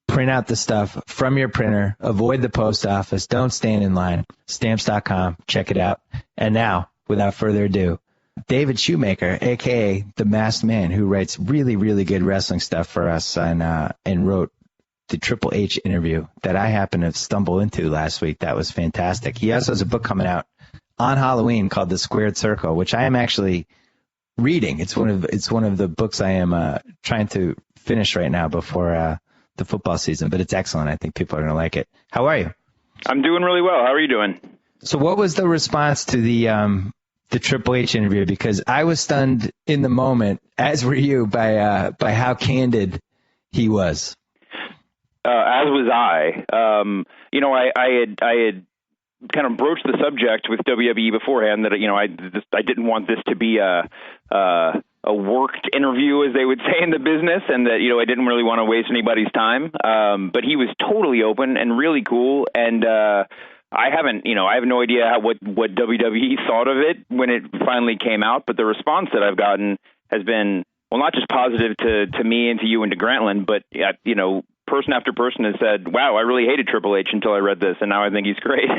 Print out the stuff from your printer. Avoid the post office. Don't stand in line. Stamps.com. Check it out. And now, without further ado, David Shoemaker, a.k.a. the Masked Man, who writes really, really good wrestling stuff for us and wrote the Triple H interview that I happened to stumble into last week. That was fantastic. He also has a book coming out on Halloween called The Squared Circle, which I am actually reading. It's one of the books I am trying to finish right now before the football season, but it's excellent. I think people are going to like it. How are you? I'm doing really well. How are you doing? So what was the response to the Triple H interview? Because I was stunned in the moment, as were you, by how candid he was. As was I. I had kind of broached the subject with WWE beforehand that I didn't want this to be a worked interview, as they would say in the business, and that I didn't really want to waste anybody's time. But he was totally open and really cool, and I have no idea what WWE thought of it when it finally came out. But the response that I've gotten has been, well, not just positive to me and to you and to Grantland, but person after person has said, wow, I really hated Triple H until I read this, and now I think he's great.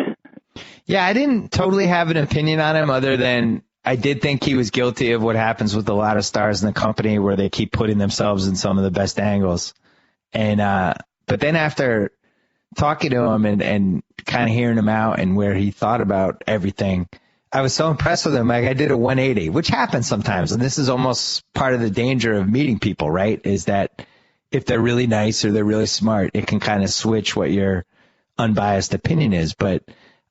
Yeah, I didn't totally have an opinion on him other than I did think he was guilty of what happens with a lot of stars in the company where they keep putting themselves in some of the best angles. And but then after talking to him and kind of hearing him out and where he thought about everything, I was so impressed with him. Like, I did a 180, which happens sometimes. And this is almost part of the danger of meeting people, right? Is that if they're really nice or they're really smart, it can kind of switch what your unbiased opinion is. But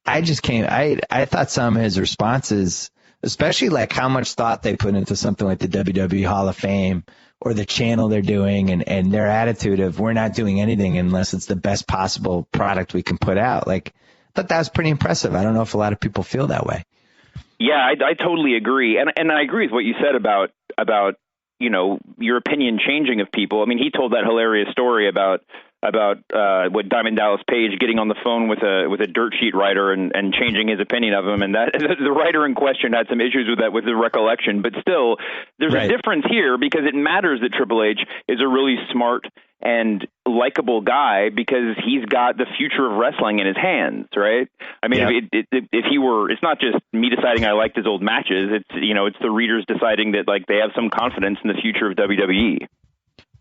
I thought some of his responses, especially like how much thought they put into something like the WWE Hall of Fame or the channel they're doing and their attitude of we're not doing anything unless it's the best possible product we can put out. Like, I thought that was pretty impressive. I don't know if a lot of people feel that way. Yeah, I totally agree. And I agree with what you said about your opinion changing of people. I mean, he told that hilarious story about what Diamond Dallas Page getting on the phone with a dirt sheet writer and changing his opinion of him, and that the writer in question had some issues with that, with the recollection. But still, there's a difference here because it matters that Triple H is a really smart and likable guy because he's got the future of wrestling in his hands, right? I mean, if he were, it's not just me deciding I liked his old matches. It's the readers deciding that like they have some confidence in the future of WWE.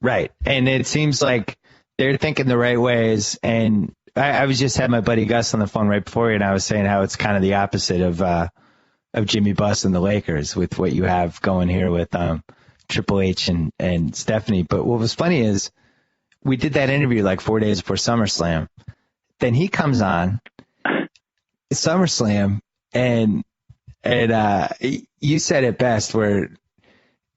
Right, and it seems like they're thinking the right ways. And I was just had my buddy Gus on the phone right before you, and I was saying how it's kind of the opposite of Jimmy Buss and the Lakers with what you have going here with Triple H and Stephanie. But what was funny is we did that interview like 4 days before SummerSlam. Then he comes on SummerSlam, and you said it best where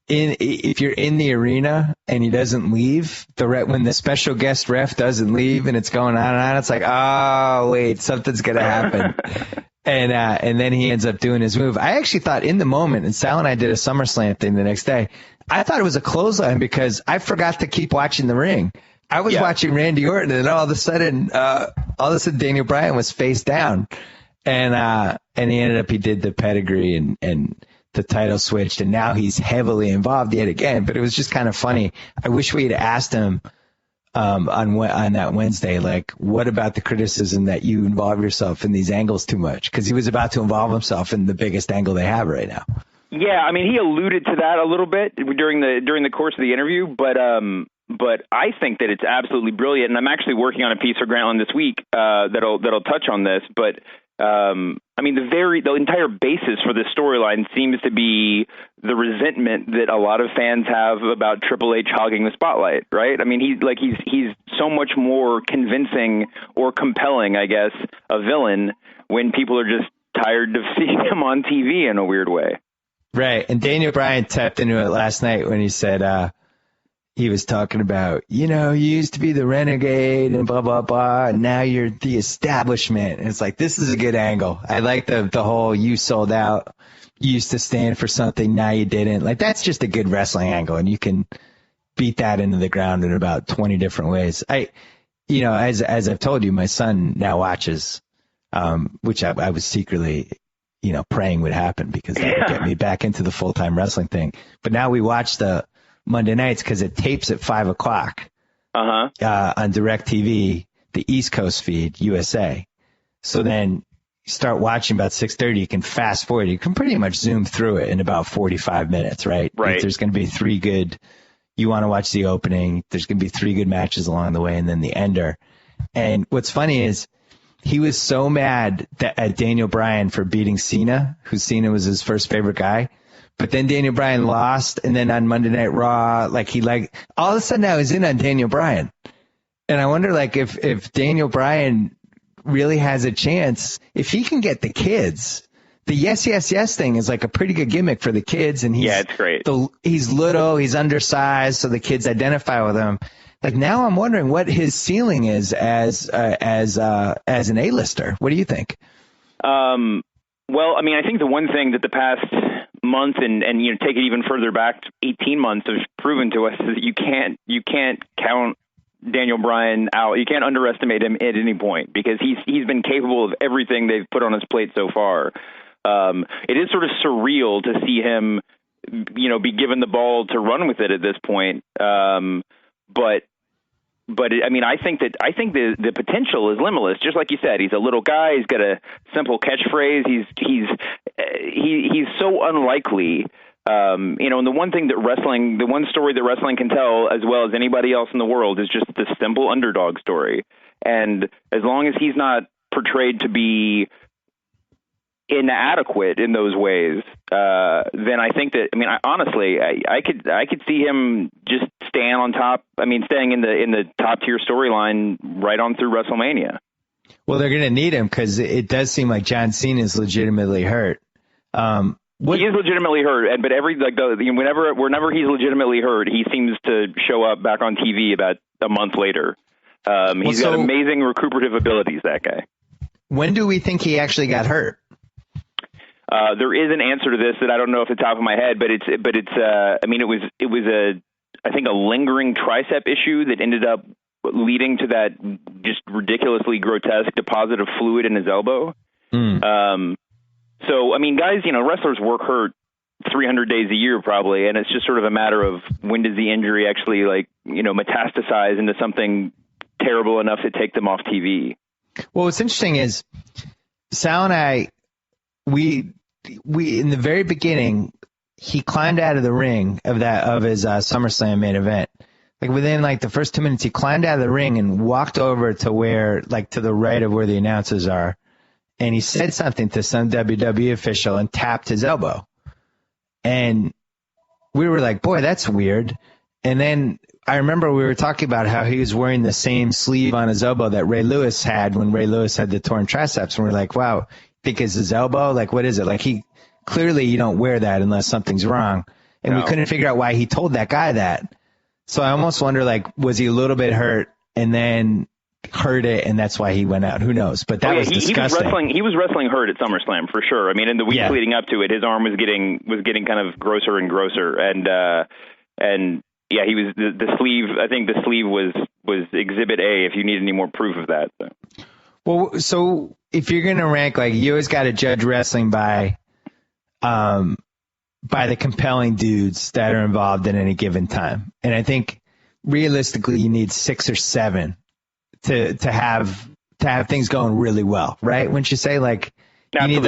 if you're in the arena and he doesn't leave, when the special guest ref doesn't leave and it's going on and on, it's like, oh wait, something's gonna happen. And then he ends up doing his move. I actually thought in the moment, and Sal and I did a SummerSlam thing the next day, I thought it was a clothesline because I forgot to keep watching the ring. I was watching Randy Orton, and all of a sudden Daniel Bryan was face down, and he did the pedigree and the title switched, and now he's heavily involved yet again. But it was just kind of funny. I wish we had asked him on that Wednesday, like, what about the criticism that you involve yourself in these angles too much? Because he was about to involve himself in the biggest angle they have right now. Yeah, I mean, he alluded to that a little bit during the course of the interview, but I think that it's absolutely brilliant, and I'm actually working on a piece for Grantland this week that'll touch on this. But I mean, the entire basis for this storyline seems to be the resentment that a lot of fans have about Triple H hogging the spotlight, right? I mean, he's so much more convincing or compelling, I guess, a villain when people are just tired of seeing him on TV in a weird way. Right. And Daniel Bryan tapped into it last night when he said he was talking about, you used to be the renegade and blah, blah, blah, and now you're the establishment. And it's like, this is a good angle. I like the whole you sold out, you used to stand for something, now you didn't. Like, that's just a good wrestling angle, and you can beat that into the ground in about 20 different ways. As I've told you, my son now watches, which I was secretly praying would happen because that would get me back into the full-time wrestling thing. But now we watch the Monday nights because it tapes at 5 o'clock on DirecTV, the East Coast feed, USA. So then you start watching about 6:30. You can fast forward. You can pretty much zoom through it in about 45 minutes, right? Right. There's going to be three good. You want to watch the opening. There's going to be three good matches along the way, and then the ender. And what's funny is he was so mad at Daniel Bryan for beating Cena, who Cena was his first favorite guy. But then Daniel Bryan lost, and then on Monday Night Raw, all of a sudden I was in on Daniel Bryan. And I wonder, if Daniel Bryan really has a chance, if he can get the kids. The yes, yes, yes thing is a pretty good gimmick for the kids, and it's great. He's little, he's undersized, so the kids identify with him. Now I'm wondering what his ceiling is as an A-lister. What do you think? Well, I mean, I think the one thing that the past month and take it even further back, 18 months have proven to us is that you can't count Daniel Bryan out. You can't underestimate him at any point, because he's been capable of everything they've put on his plate so far. It is sort of surreal to see him, be given the ball to run with it at this point. But I think the potential is limitless. Just like you said, he's a little guy. He's got a simple catchphrase. He's so unlikely. And the one story that wrestling can tell as well as anybody else in the world is just the simple underdog story. And as long as he's not portrayed to be inadequate in those ways, then I think that, honestly, I could see him just staying on top. Staying in the top tier storyline right on through WrestleMania. Well, they're going to need him, because it does seem like John Cena is legitimately hurt. He is legitimately hurt, but whenever he's legitimately hurt, he seems to show up back on TV about a month later. He's got amazing recuperative abilities, that guy. When do we think he actually got hurt? There is an answer to this that I don't know off the top of my head, but it was a lingering tricep issue that ended up leading to that just ridiculously grotesque deposit of fluid in his elbow. So, guys, wrestlers work hurt 300 days a year probably, and it's just sort of a matter of when does the injury actually metastasize into something terrible enough to take them off TV. Well, what's interesting is Sal and I, we in the very beginning, he climbed out of the ring of his SummerSlam main event. Within the first 2 minutes, he climbed out of the ring and walked over to where, to the right of where the announcers are. And he said something to some WWE official and tapped his elbow. And we were like, boy, that's weird. And then I remember we were talking about how he was wearing the same sleeve on his elbow that Ray Lewis had when Ray Lewis had the torn triceps. And we're like, wow, I think it's his elbow? What is it? Clearly you don't wear that unless something's wrong. And we couldn't figure out why he told that guy that. So I almost wonder, was he a little bit hurt and then hurt it, and that's why he went out? Who knows? But that was disgusting. He was wrestling hurt at SummerSlam for sure. In the weeks leading up to it, his arm was getting kind of grosser and grosser, and he was the sleeve. I think the sleeve was Exhibit A. If you need any more proof of that. So. Well, so if you're gonna rank, you always got to judge wrestling by the compelling dudes that are involved at any given time, and I think realistically you need 6 or 7. To have things going really well, right? Wouldn't you say you need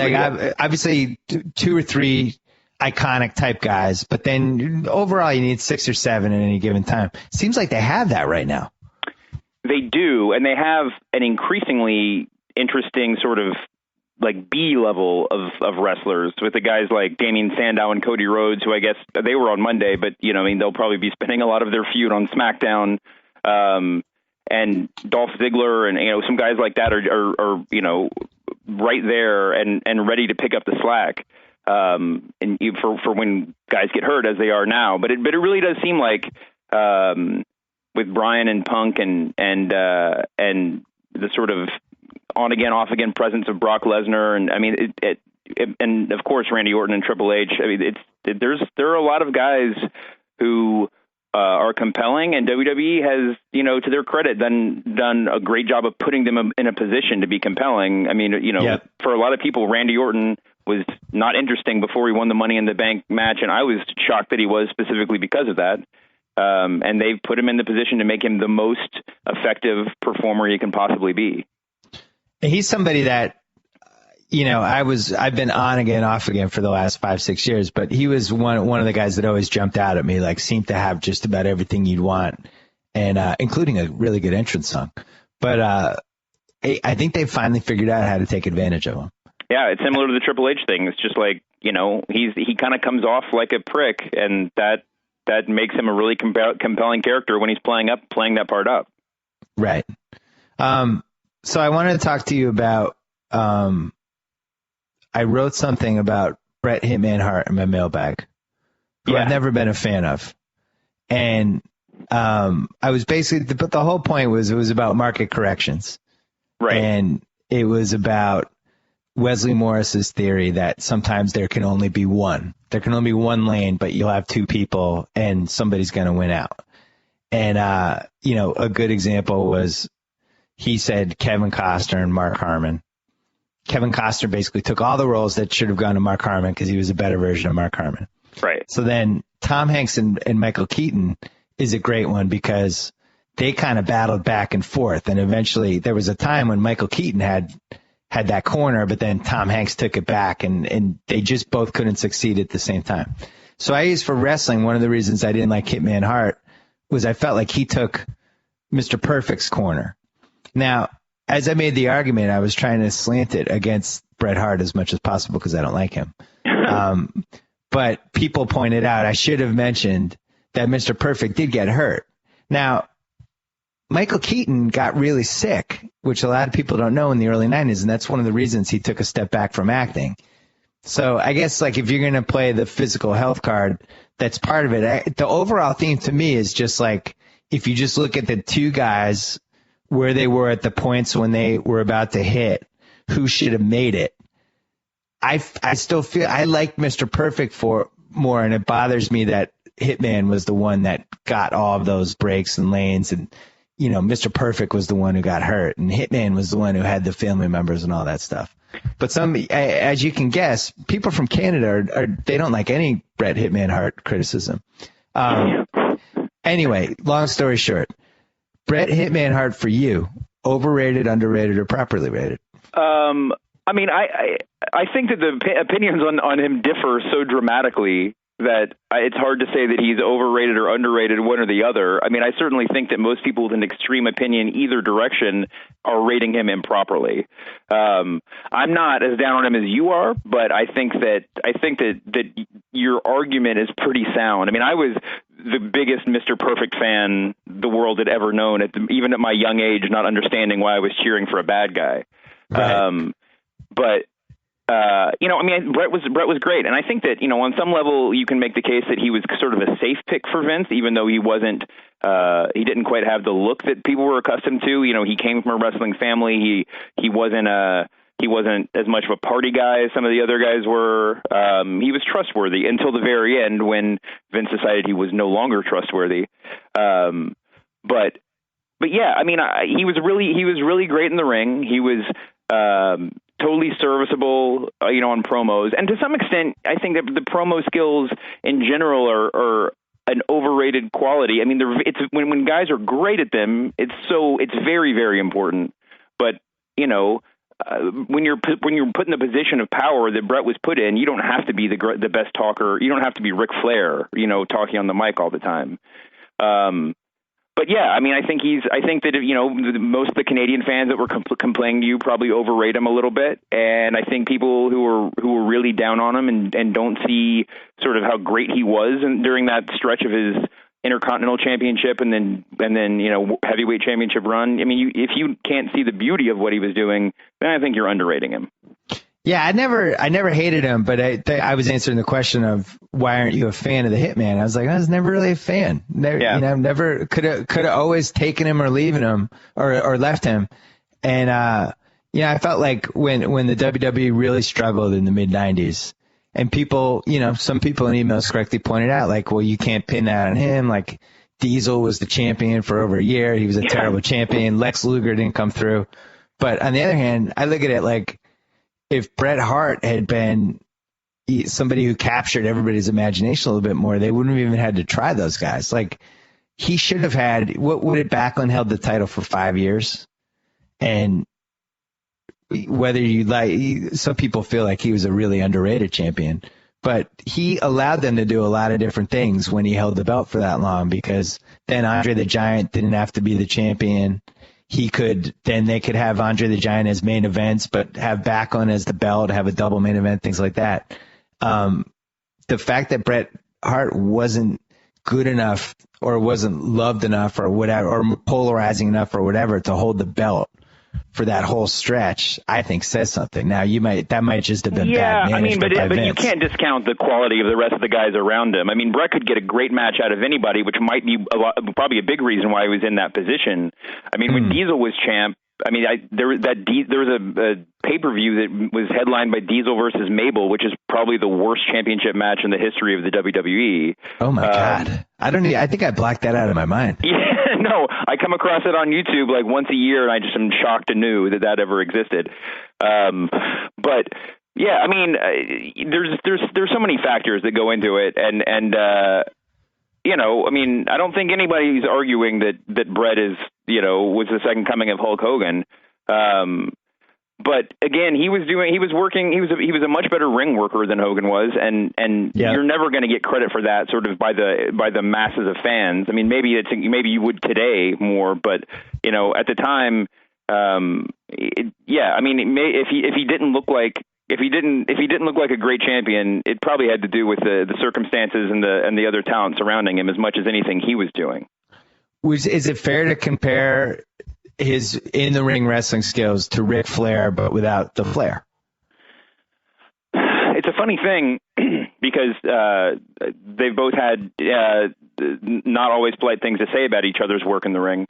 obviously 2 or 3 iconic type guys, but then overall you need 6 or 7 at any given time. Seems like they have that right now. They do, and they have an increasingly interesting sort of B level of wrestlers with the guys like Damien Sandow and Cody Rhodes, who I guess they were on Monday, but they'll probably be spending a lot of their feud on SmackDown. And Dolph Ziggler and some guys like that are right there and ready to pick up the slack and for when guys get hurt, as they are now. But it really does seem like with Bryan and Punk and the sort of on again off again presence of Brock Lesnar and of course Randy Orton and Triple H. There are a lot of guys who are compelling, and WWE has, to their credit, done a great job of putting them in a position to be compelling. For a lot of people, Randy Orton was not interesting before he won the Money in the Bank match, and I was shocked that he was, specifically because of that. And they've put him in the position to make him the most effective performer he can possibly be. He's somebody that, I've been on again, off again for the last 5-6 years, but he was one of the guys that always jumped out at me, seemed to have just about everything you'd want, and including a really good entrance song. But I think they finally figured out how to take advantage of him. Yeah, it's similar to the Triple H thing. It's just like, he kind of comes off like a prick, and that makes him a really compelling character when he's playing that part up. Right. So I wanted to talk to you about, I wrote something about Bret Hitman Hart in my mailbag, who I've never been a fan of. And I was basically, but the whole point was it was about market corrections. Right. And it was about Wesley Morris's theory that sometimes there can only be one. There can only be one lane, but you'll have two people and somebody's going to win out. And, a good example was he said Kevin Costner and Mark Harmon. Kevin Costner basically took all the roles that should have gone to Mark Harmon because he was a better version of Mark Harmon. Right. So then Tom Hanks and Michael Keaton is a great one because they kind of battled back and forth. And eventually there was a time when Michael Keaton had that corner, but then Tom Hanks took it back and they just both couldn't succeed at the same time. So I used for wrestling, one of the reasons I didn't like Hitman Hart was I felt like he took Mr. Perfect's corner. Now, as I made the argument, I was trying to slant it against Bret Hart as much as possible because I don't like him. But people pointed out I should have mentioned that Mr. Perfect did get hurt. Now, Michael Keaton got really sick, which a lot of people don't know in the early 90s, and that's one of the reasons he took a step back from acting. So I guess like if you're going to play the physical health card, that's part of it. The overall theme to me is just like if you just look at the two guys where they were at the points when they were about to hit, who should have made it. I still feel I like Mr. Perfect for more, and it bothers me that Hitman was the one that got all of those breaks and lanes, and Mr. Perfect was the one who got hurt, and Hitman was the one who had the family members and all that stuff. But as you can guess, people from Canada they don't like any Bret Hitman Hart criticism. Anyway, long story short, Bret Hitman Hart for you, overrated, underrated, or properly rated? I think that the opinions on him differ so dramatically that it's hard to say that he's overrated or underrated, one or the other. I mean, I certainly think that most people with an extreme opinion either direction are rating him improperly. I'm not as down on him as you are, but I think that your argument is pretty sound. I mean, I was the biggest Mr. Perfect fan the world had ever known, even at my young age, not understanding why I was cheering for a bad guy. Right. Bret was great. And I think that, on some level you can make the case that he was sort of a safe pick for Vince, even though he he didn't quite have the look that people were accustomed to. He came from a wrestling family. He wasn't as much of a party guy as some of the other guys were. He was trustworthy until the very end when Vince decided he was no longer trustworthy. But yeah, I mean, he was really great in the ring. He was, totally serviceable, on promos. And to some extent, I think that the promo skills in general are an overrated quality. I mean, when guys are great at them, it's very, very important. But, when you're put in the position of power that Bret was put in, you don't have to be the best talker. You don't have to be Ric Flair, talking on the mic all the time. But yeah, I mean, I think that, most of the Canadian fans that were complaining to you probably overrate him a little bit. And I think people who were really down on him and don't see sort of how great he was during that stretch of his Intercontinental Championship and then heavyweight championship run. I mean, if you can't see the beauty of what he was doing, then I think you're underrating him. Yeah, I never hated him, but I was answering the question of why aren't you a fan of the Hitman? I was like, I was never really a fan. Never could have always taken him or leaving him or left him. And I felt like when the WWE really struggled in the mid '90s, and people, some people in emails correctly pointed out, like, well, you can't pin that on him. Like, Diesel was the champion for over a year. He was a terrible champion. Lex Luger didn't come through. But on the other hand, I look at it like, if Bret Hart had been somebody who captured everybody's imagination a little bit more, they wouldn't have even had to try those guys. Like, he should have had, what would it, Backlund held the title for 5 years. And whether some people feel like he was a really underrated champion, but he allowed them to do a lot of different things when he held the belt for that long, because then Andre the Giant didn't have to be the champion. they could have Andre the Giant as main events, but have Backlund as the belt, have a double main event, things like that. The fact that Bret Hart wasn't good enough or wasn't loved enough or whatever, or polarizing enough or whatever to hold the belt for that whole stretch, I think says something. Now that might just have been bad management by Vince. But you can't discount the quality of the rest of the guys around him. I mean, Bret could get a great match out of anybody, which might be probably a big reason why he was in that position. I mean, when Diesel was champ, I mean, there was a pay-per-view that was headlined by Diesel versus Mabel, which is probably the worst championship match in the history of the WWE. Oh my God. I think I blacked that out of my mind. Yeah, no, I come across it on YouTube like once a year, and I just am shocked anew that ever existed. But yeah, I mean, there's so many factors that go into it, and you know, I mean, I don't think anybody's arguing that Bret is, you know, was the second coming of Hulk Hogan. But again, he was a much better ring worker than Hogan was. And you're never going to get credit for that sort of by the masses of fans. I mean, maybe you would today more, but you know, at the time, I mean, if he didn't look like a great champion, it probably had to do with the circumstances and the other talent surrounding him as much as anything he was doing. Is it fair to compare his in-the-ring wrestling skills to Ric Flair, but without the flair? It's a funny thing because they've both had not always polite things to say about each other's work in the ring.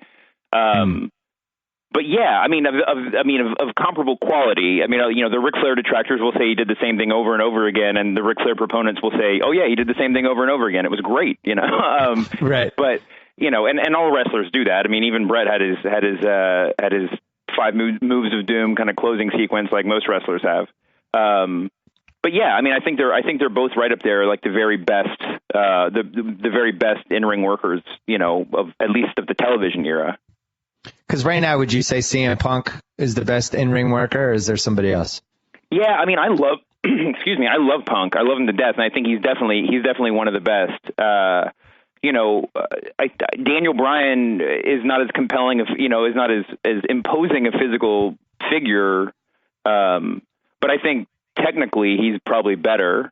But yeah, I mean, of comparable quality. I mean, you know, the Ric Flair detractors will say he did the same thing over and over again, and the Ric Flair proponents will say, "Oh yeah, he did the same thing over and over again. It was great," you know. Right. But you know, and all wrestlers do that. I mean, even Bret had his 5 moves of doom kind of closing sequence, like most wrestlers have. But yeah, I mean, I think they're both right up there, like the very best, the very best in-ring workers, you know, at least of the television era. Because right now, would you say CM Punk is the best in-ring worker, or is there somebody else? Yeah, I mean, I love Punk. I love him to death, and I think he's definitely one of the best. You know, Daniel Bryan is not as compelling, is not as imposing a physical figure, but I think technically he's probably better.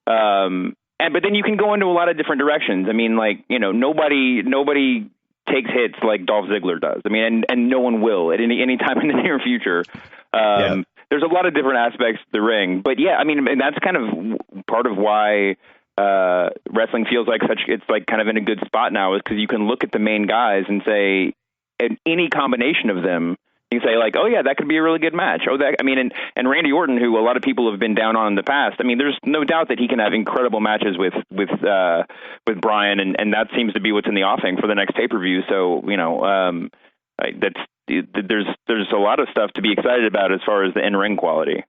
But then you can go into a lot of different directions. I mean, like, you know, nobody takes hits like Dolph Ziggler does. I mean, and no one will at any time in the near future. There's a lot of different aspects to the ring, but yeah, I mean, and that's kind of part of why wrestling feels like it's like kind of in a good spot now, is because you can look at the main guys and say, and any combination of them, you can say like, oh yeah, that could be a really good match. And Randy Orton, who a lot of people have been down on in the past, I mean, there's no doubt that he can have incredible matches with Bryan, and that seems to be what's in the offing for the next pay-per-view. So, you know, there's a lot of stuff to be excited about as far as the in-ring quality.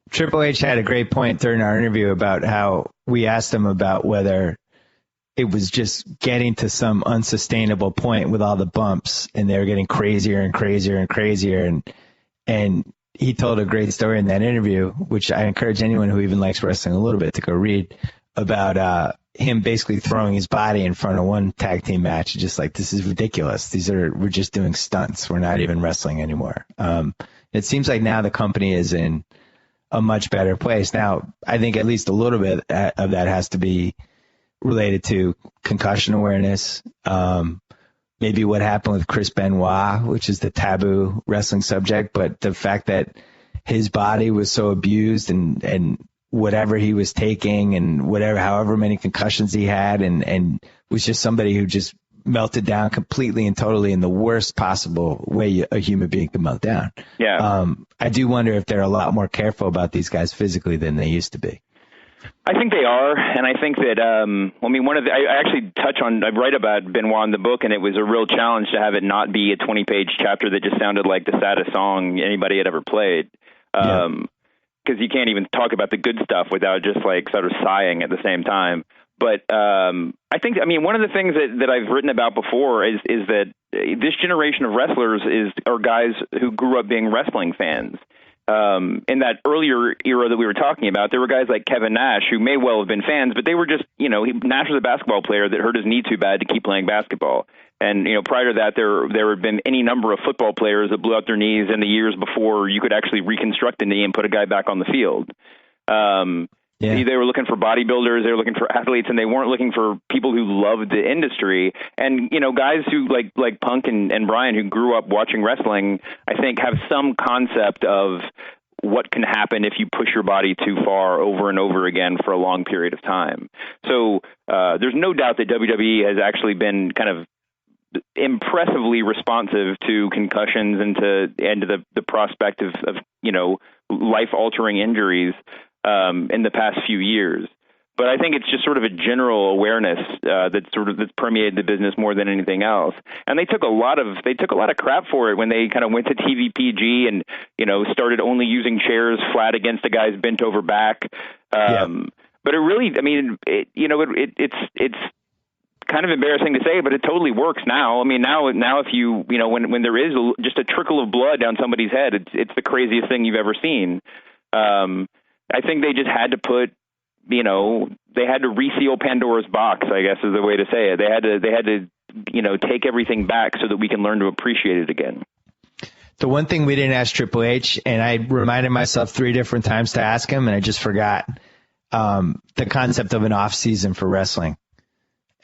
Triple H had a great point during our interview about how we asked him about whether it was just getting to some unsustainable point with all the bumps, and they were getting crazier and crazier and crazier. And he told a great story in that interview, which I encourage anyone who even likes wrestling a little bit to go read, about him basically throwing his body in front of one tag team match. Just like, this is ridiculous. We're just doing stunts. We're not even wrestling anymore. It seems like now the company is in a much better place. Now, I think at least a little bit of that has to be related to concussion awareness. Maybe what happened with Chris Benoit, which is the taboo wrestling subject, but the fact that his body was so abused and whatever he was taking and however many concussions he had, and was just somebody who just melted down completely and totally in the worst possible way a human being could melt down. Yeah. I do wonder if they're a lot more careful about these guys physically than they used to be. I think they are, and I think that I write about Benoit in the book, and it was a real challenge to have it not be a 20-page chapter that just sounded like the saddest song anybody had ever played. Because you can't even talk about the good stuff without just like sort of sighing at the same time. But I think, one of the things that I've written about before is that this generation of wrestlers are guys who grew up being wrestling fans. In that earlier era that we were talking about, there were guys like Kevin Nash who may well have been fans, but they were just, Nash was a basketball player that hurt his knee too bad to keep playing basketball. And, prior to that, there had been any number of football players that blew out their knees in the years before you could actually reconstruct a knee and put a guy back on the field. They were looking for bodybuilders, they were looking for athletes, and they weren't looking for people who loved the industry. And, guys who like Punk and Brian, who grew up watching wrestling, I think have some concept of what can happen if you push your body too far over and over again for a long period of time. So there's no doubt that WWE has actually been kind of impressively responsive to concussions and to the prospect of life-altering injuries in the past few years. But I think it's just sort of a general awareness that's permeated the business more than anything else. And they took a lot of crap for it when they kind of went to TVPG and started only using chairs flat against a guy's bent over back. But it really, it's kind of embarrassing to say, but it totally works now. I mean, now if when there is just a trickle of blood down somebody's head, it's the craziest thing you've ever seen. I think they just had to put, they had to reseal Pandora's box, I guess is the way to say it. They had to take everything back so that we can learn to appreciate it again. The one thing we didn't ask Triple H, and I reminded myself 3 different times to ask him, and I just forgot, the concept of an off season for wrestling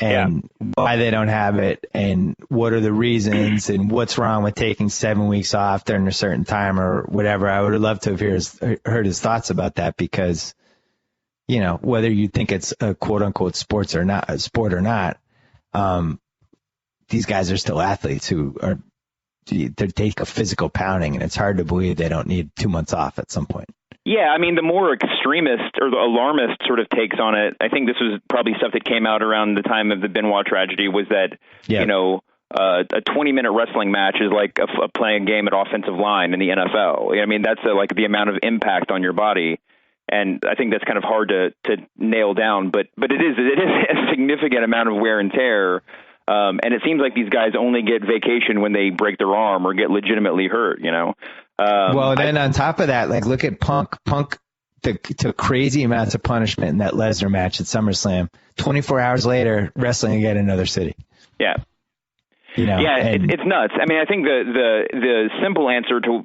and why they don't have it and what are the reasons and what's wrong with taking 7 weeks off during a certain time or whatever. I would have loved to have heard his thoughts about that because, whether you think it's a quote unquote sport or not, these guys are still athletes who they take a physical pounding, and it's hard to believe they don't need 2 months off at some point. Yeah, I mean, the more extremist or the alarmist sort of takes on it, I think this was probably stuff that came out around the time of the Benoit tragedy, was that, a 20-minute wrestling match is like playing a game at offensive line in the NFL. I mean, that's like the amount of impact on your body. And I think that's kind of hard to nail down, but it is a significant amount of wear and tear. And it seems like these guys only get vacation when they break their arm or get legitimately hurt, Well, then on top of that, like look at Punk took crazy amounts of punishment in that Lesnar match at SummerSlam. 24 hours later, wrestling again in another city. Yeah. It's nuts. I mean, I think the simple answer to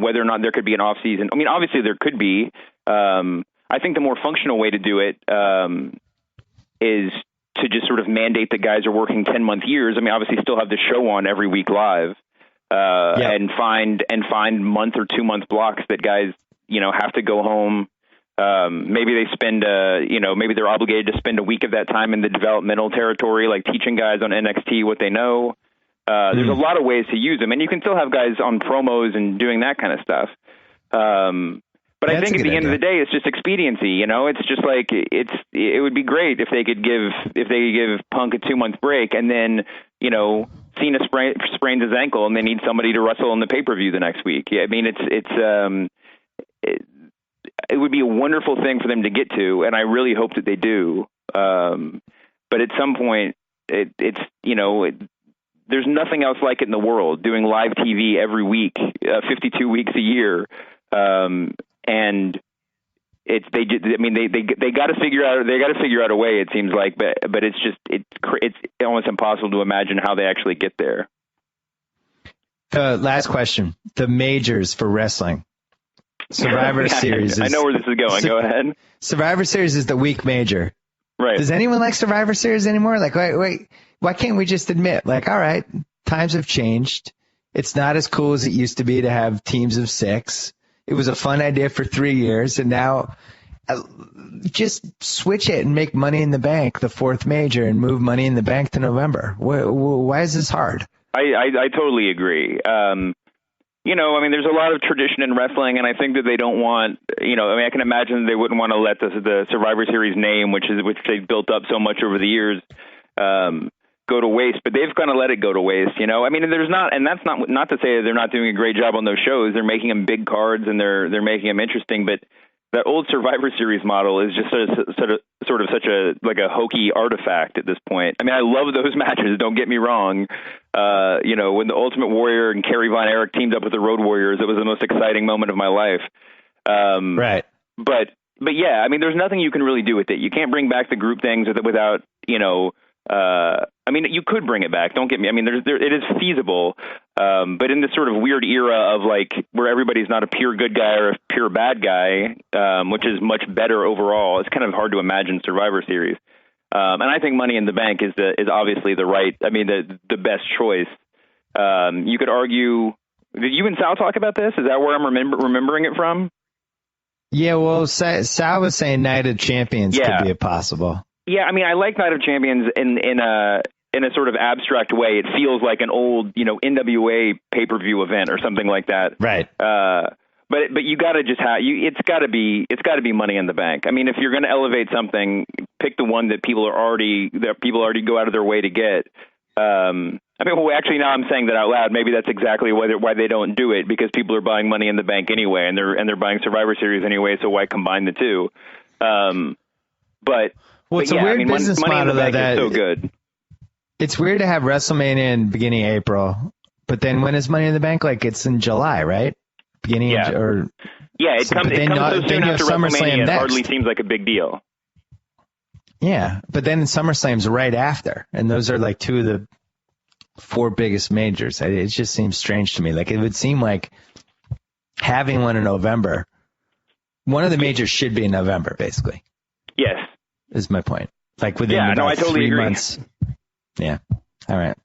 whether or not there could be an off season. I mean, obviously there could be. I think the more functional way to do it is to just sort of mandate that guys are working 10-month years. I mean, obviously still have the show on every week live, and find month or 2 month blocks that guys have to go home. Maybe they spend, maybe they're obligated to spend a week of that time in the developmental territory, like teaching guys on NXT what they know. There's a lot of ways to use them, and you can still have guys on promos and doing that kind of stuff. But I think at the end of the day, it's just expediency. It's just like it would be great if they could give Punk a 2 month break, and then Cena sprains his ankle, and they need somebody to wrestle on the pay-per-view the next week. Yeah, I mean it would be a wonderful thing for them to get to, and I really hope that they do. But at some point, there's nothing else like it in the world. Doing live TV every week, 52 weeks a year. And they got to figure out a way, it seems like, but it's almost impossible to imagine how they actually get there. The last question, the majors for wrestling. Survivor Series. I know where this is going. Go ahead. Survivor Series is the week major. Right. Does anyone like Survivor Series anymore? Like, wait, why can't we just admit, like, all right, times have changed. It's not as cool as it used to be to have teams of 6. It was a fun idea for 3 years, and now just switch it and make Money in the Bank the 4th major and move Money in the Bank to November. Why is this hard? I totally agree. There's a lot of tradition in wrestling, and I think that they don't want, I can imagine they wouldn't want to let the Survivor Series name, which they've built up so much over the years, go to waste, but they've kind of let it go to waste, and that's not to say that they're not doing a great job on those shows. They're making them big cards and they're making them interesting, but that old Survivor Series model is just sort of such a hokey artifact at this point. I mean, I love those matches, don't get me wrong. When the Ultimate Warrior and Kerry Von Erich teamed up with the Road Warriors, it was the most exciting moment of my life. Right. But yeah, I mean, there's nothing you can really do with it. You can't bring back the group things without, I mean, you could bring it back. Don't get me. I mean, it is feasible, but in this sort of weird era of like where everybody's not a pure good guy or a pure bad guy, which is much better overall, it's kind of hard to imagine Survivor Series. And I think Money in the Bank is obviously the best choice. You could argue. Did you and Sal talk about this? Is that where I'm remembering it from? Yeah, well, Sal was saying Night of Champions could be possible. Yeah, I mean, I like Night of Champions in a sort of abstract way. It feels like an old, NWA pay-per-view event or something like that. Right. But you got to just have it's got to be Money in the Bank. I mean, if you're going to elevate something, pick the one that people already go out of their way to get. Actually, now I'm saying that out loud. Maybe that's exactly why they don't do it, because people are buying Money in the Bank anyway, and they're buying Survivor Series anyway. So why combine the two? It's a weird business model that is so good. It's weird to have WrestleMania in beginning of April, but then when is Money in the Bank? Like it's in July, right? It comes so soon after WrestleMania. It hardly seems like a big deal. Yeah, but then SummerSlam's right after, and those are like two of the 4 biggest majors. It just seems strange to me. Like it would seem like having one in November, one of the majors should be in November, basically. Yes, is my point. Like within I totally 3 agree. months. Yeah. All right.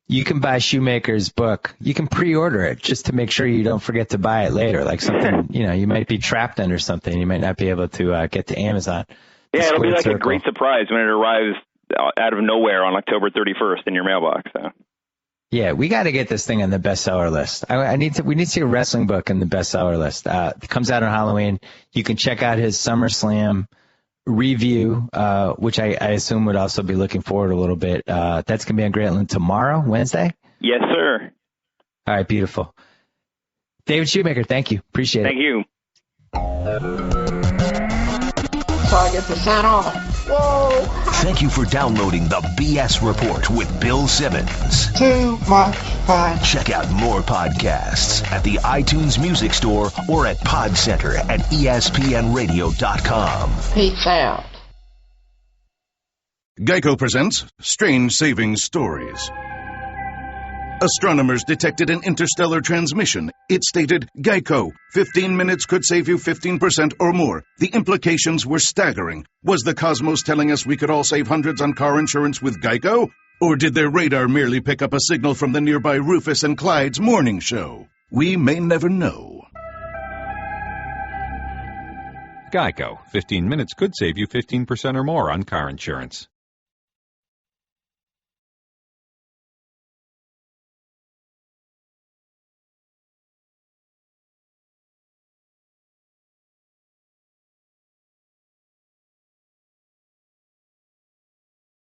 You can buy Shoemaker's book. You can pre-order it just to make sure you don't forget to buy it later. Like something, you might be trapped under something. You might not be able to get to Amazon. Yeah, it'll be like a great surprise when it arrives out of nowhere on October 31st in your mailbox. So. Yeah, we got to get this thing on the bestseller list. We need to see a wrestling book on the bestseller list. It comes out on Halloween. You can check out his SummerSlam review, which I assume would also be looking forward a little bit. That's going to be on Grantland tomorrow, Wednesday? Yes, sir. All right, beautiful. David Shoemaker, thank you. Appreciate it. Thank you. Target percent off. Whoa. Thank you for downloading the BS Report with Bill Simmons. Too much fun. Check out more podcasts at the iTunes Music Store or at Podcenter at ESPNradio.com. Peace out. Geico presents Strange Savings Stories. Astronomers detected an interstellar transmission. It stated, Geico, 15 minutes could save you 15% or more. The implications were staggering. Was the cosmos telling us we could all save hundreds on car insurance with Geico? Or did their radar merely pick up a signal from the nearby Rufus and Clyde's morning show? We may never know. Geico, 15 minutes could save you 15% or more on car insurance.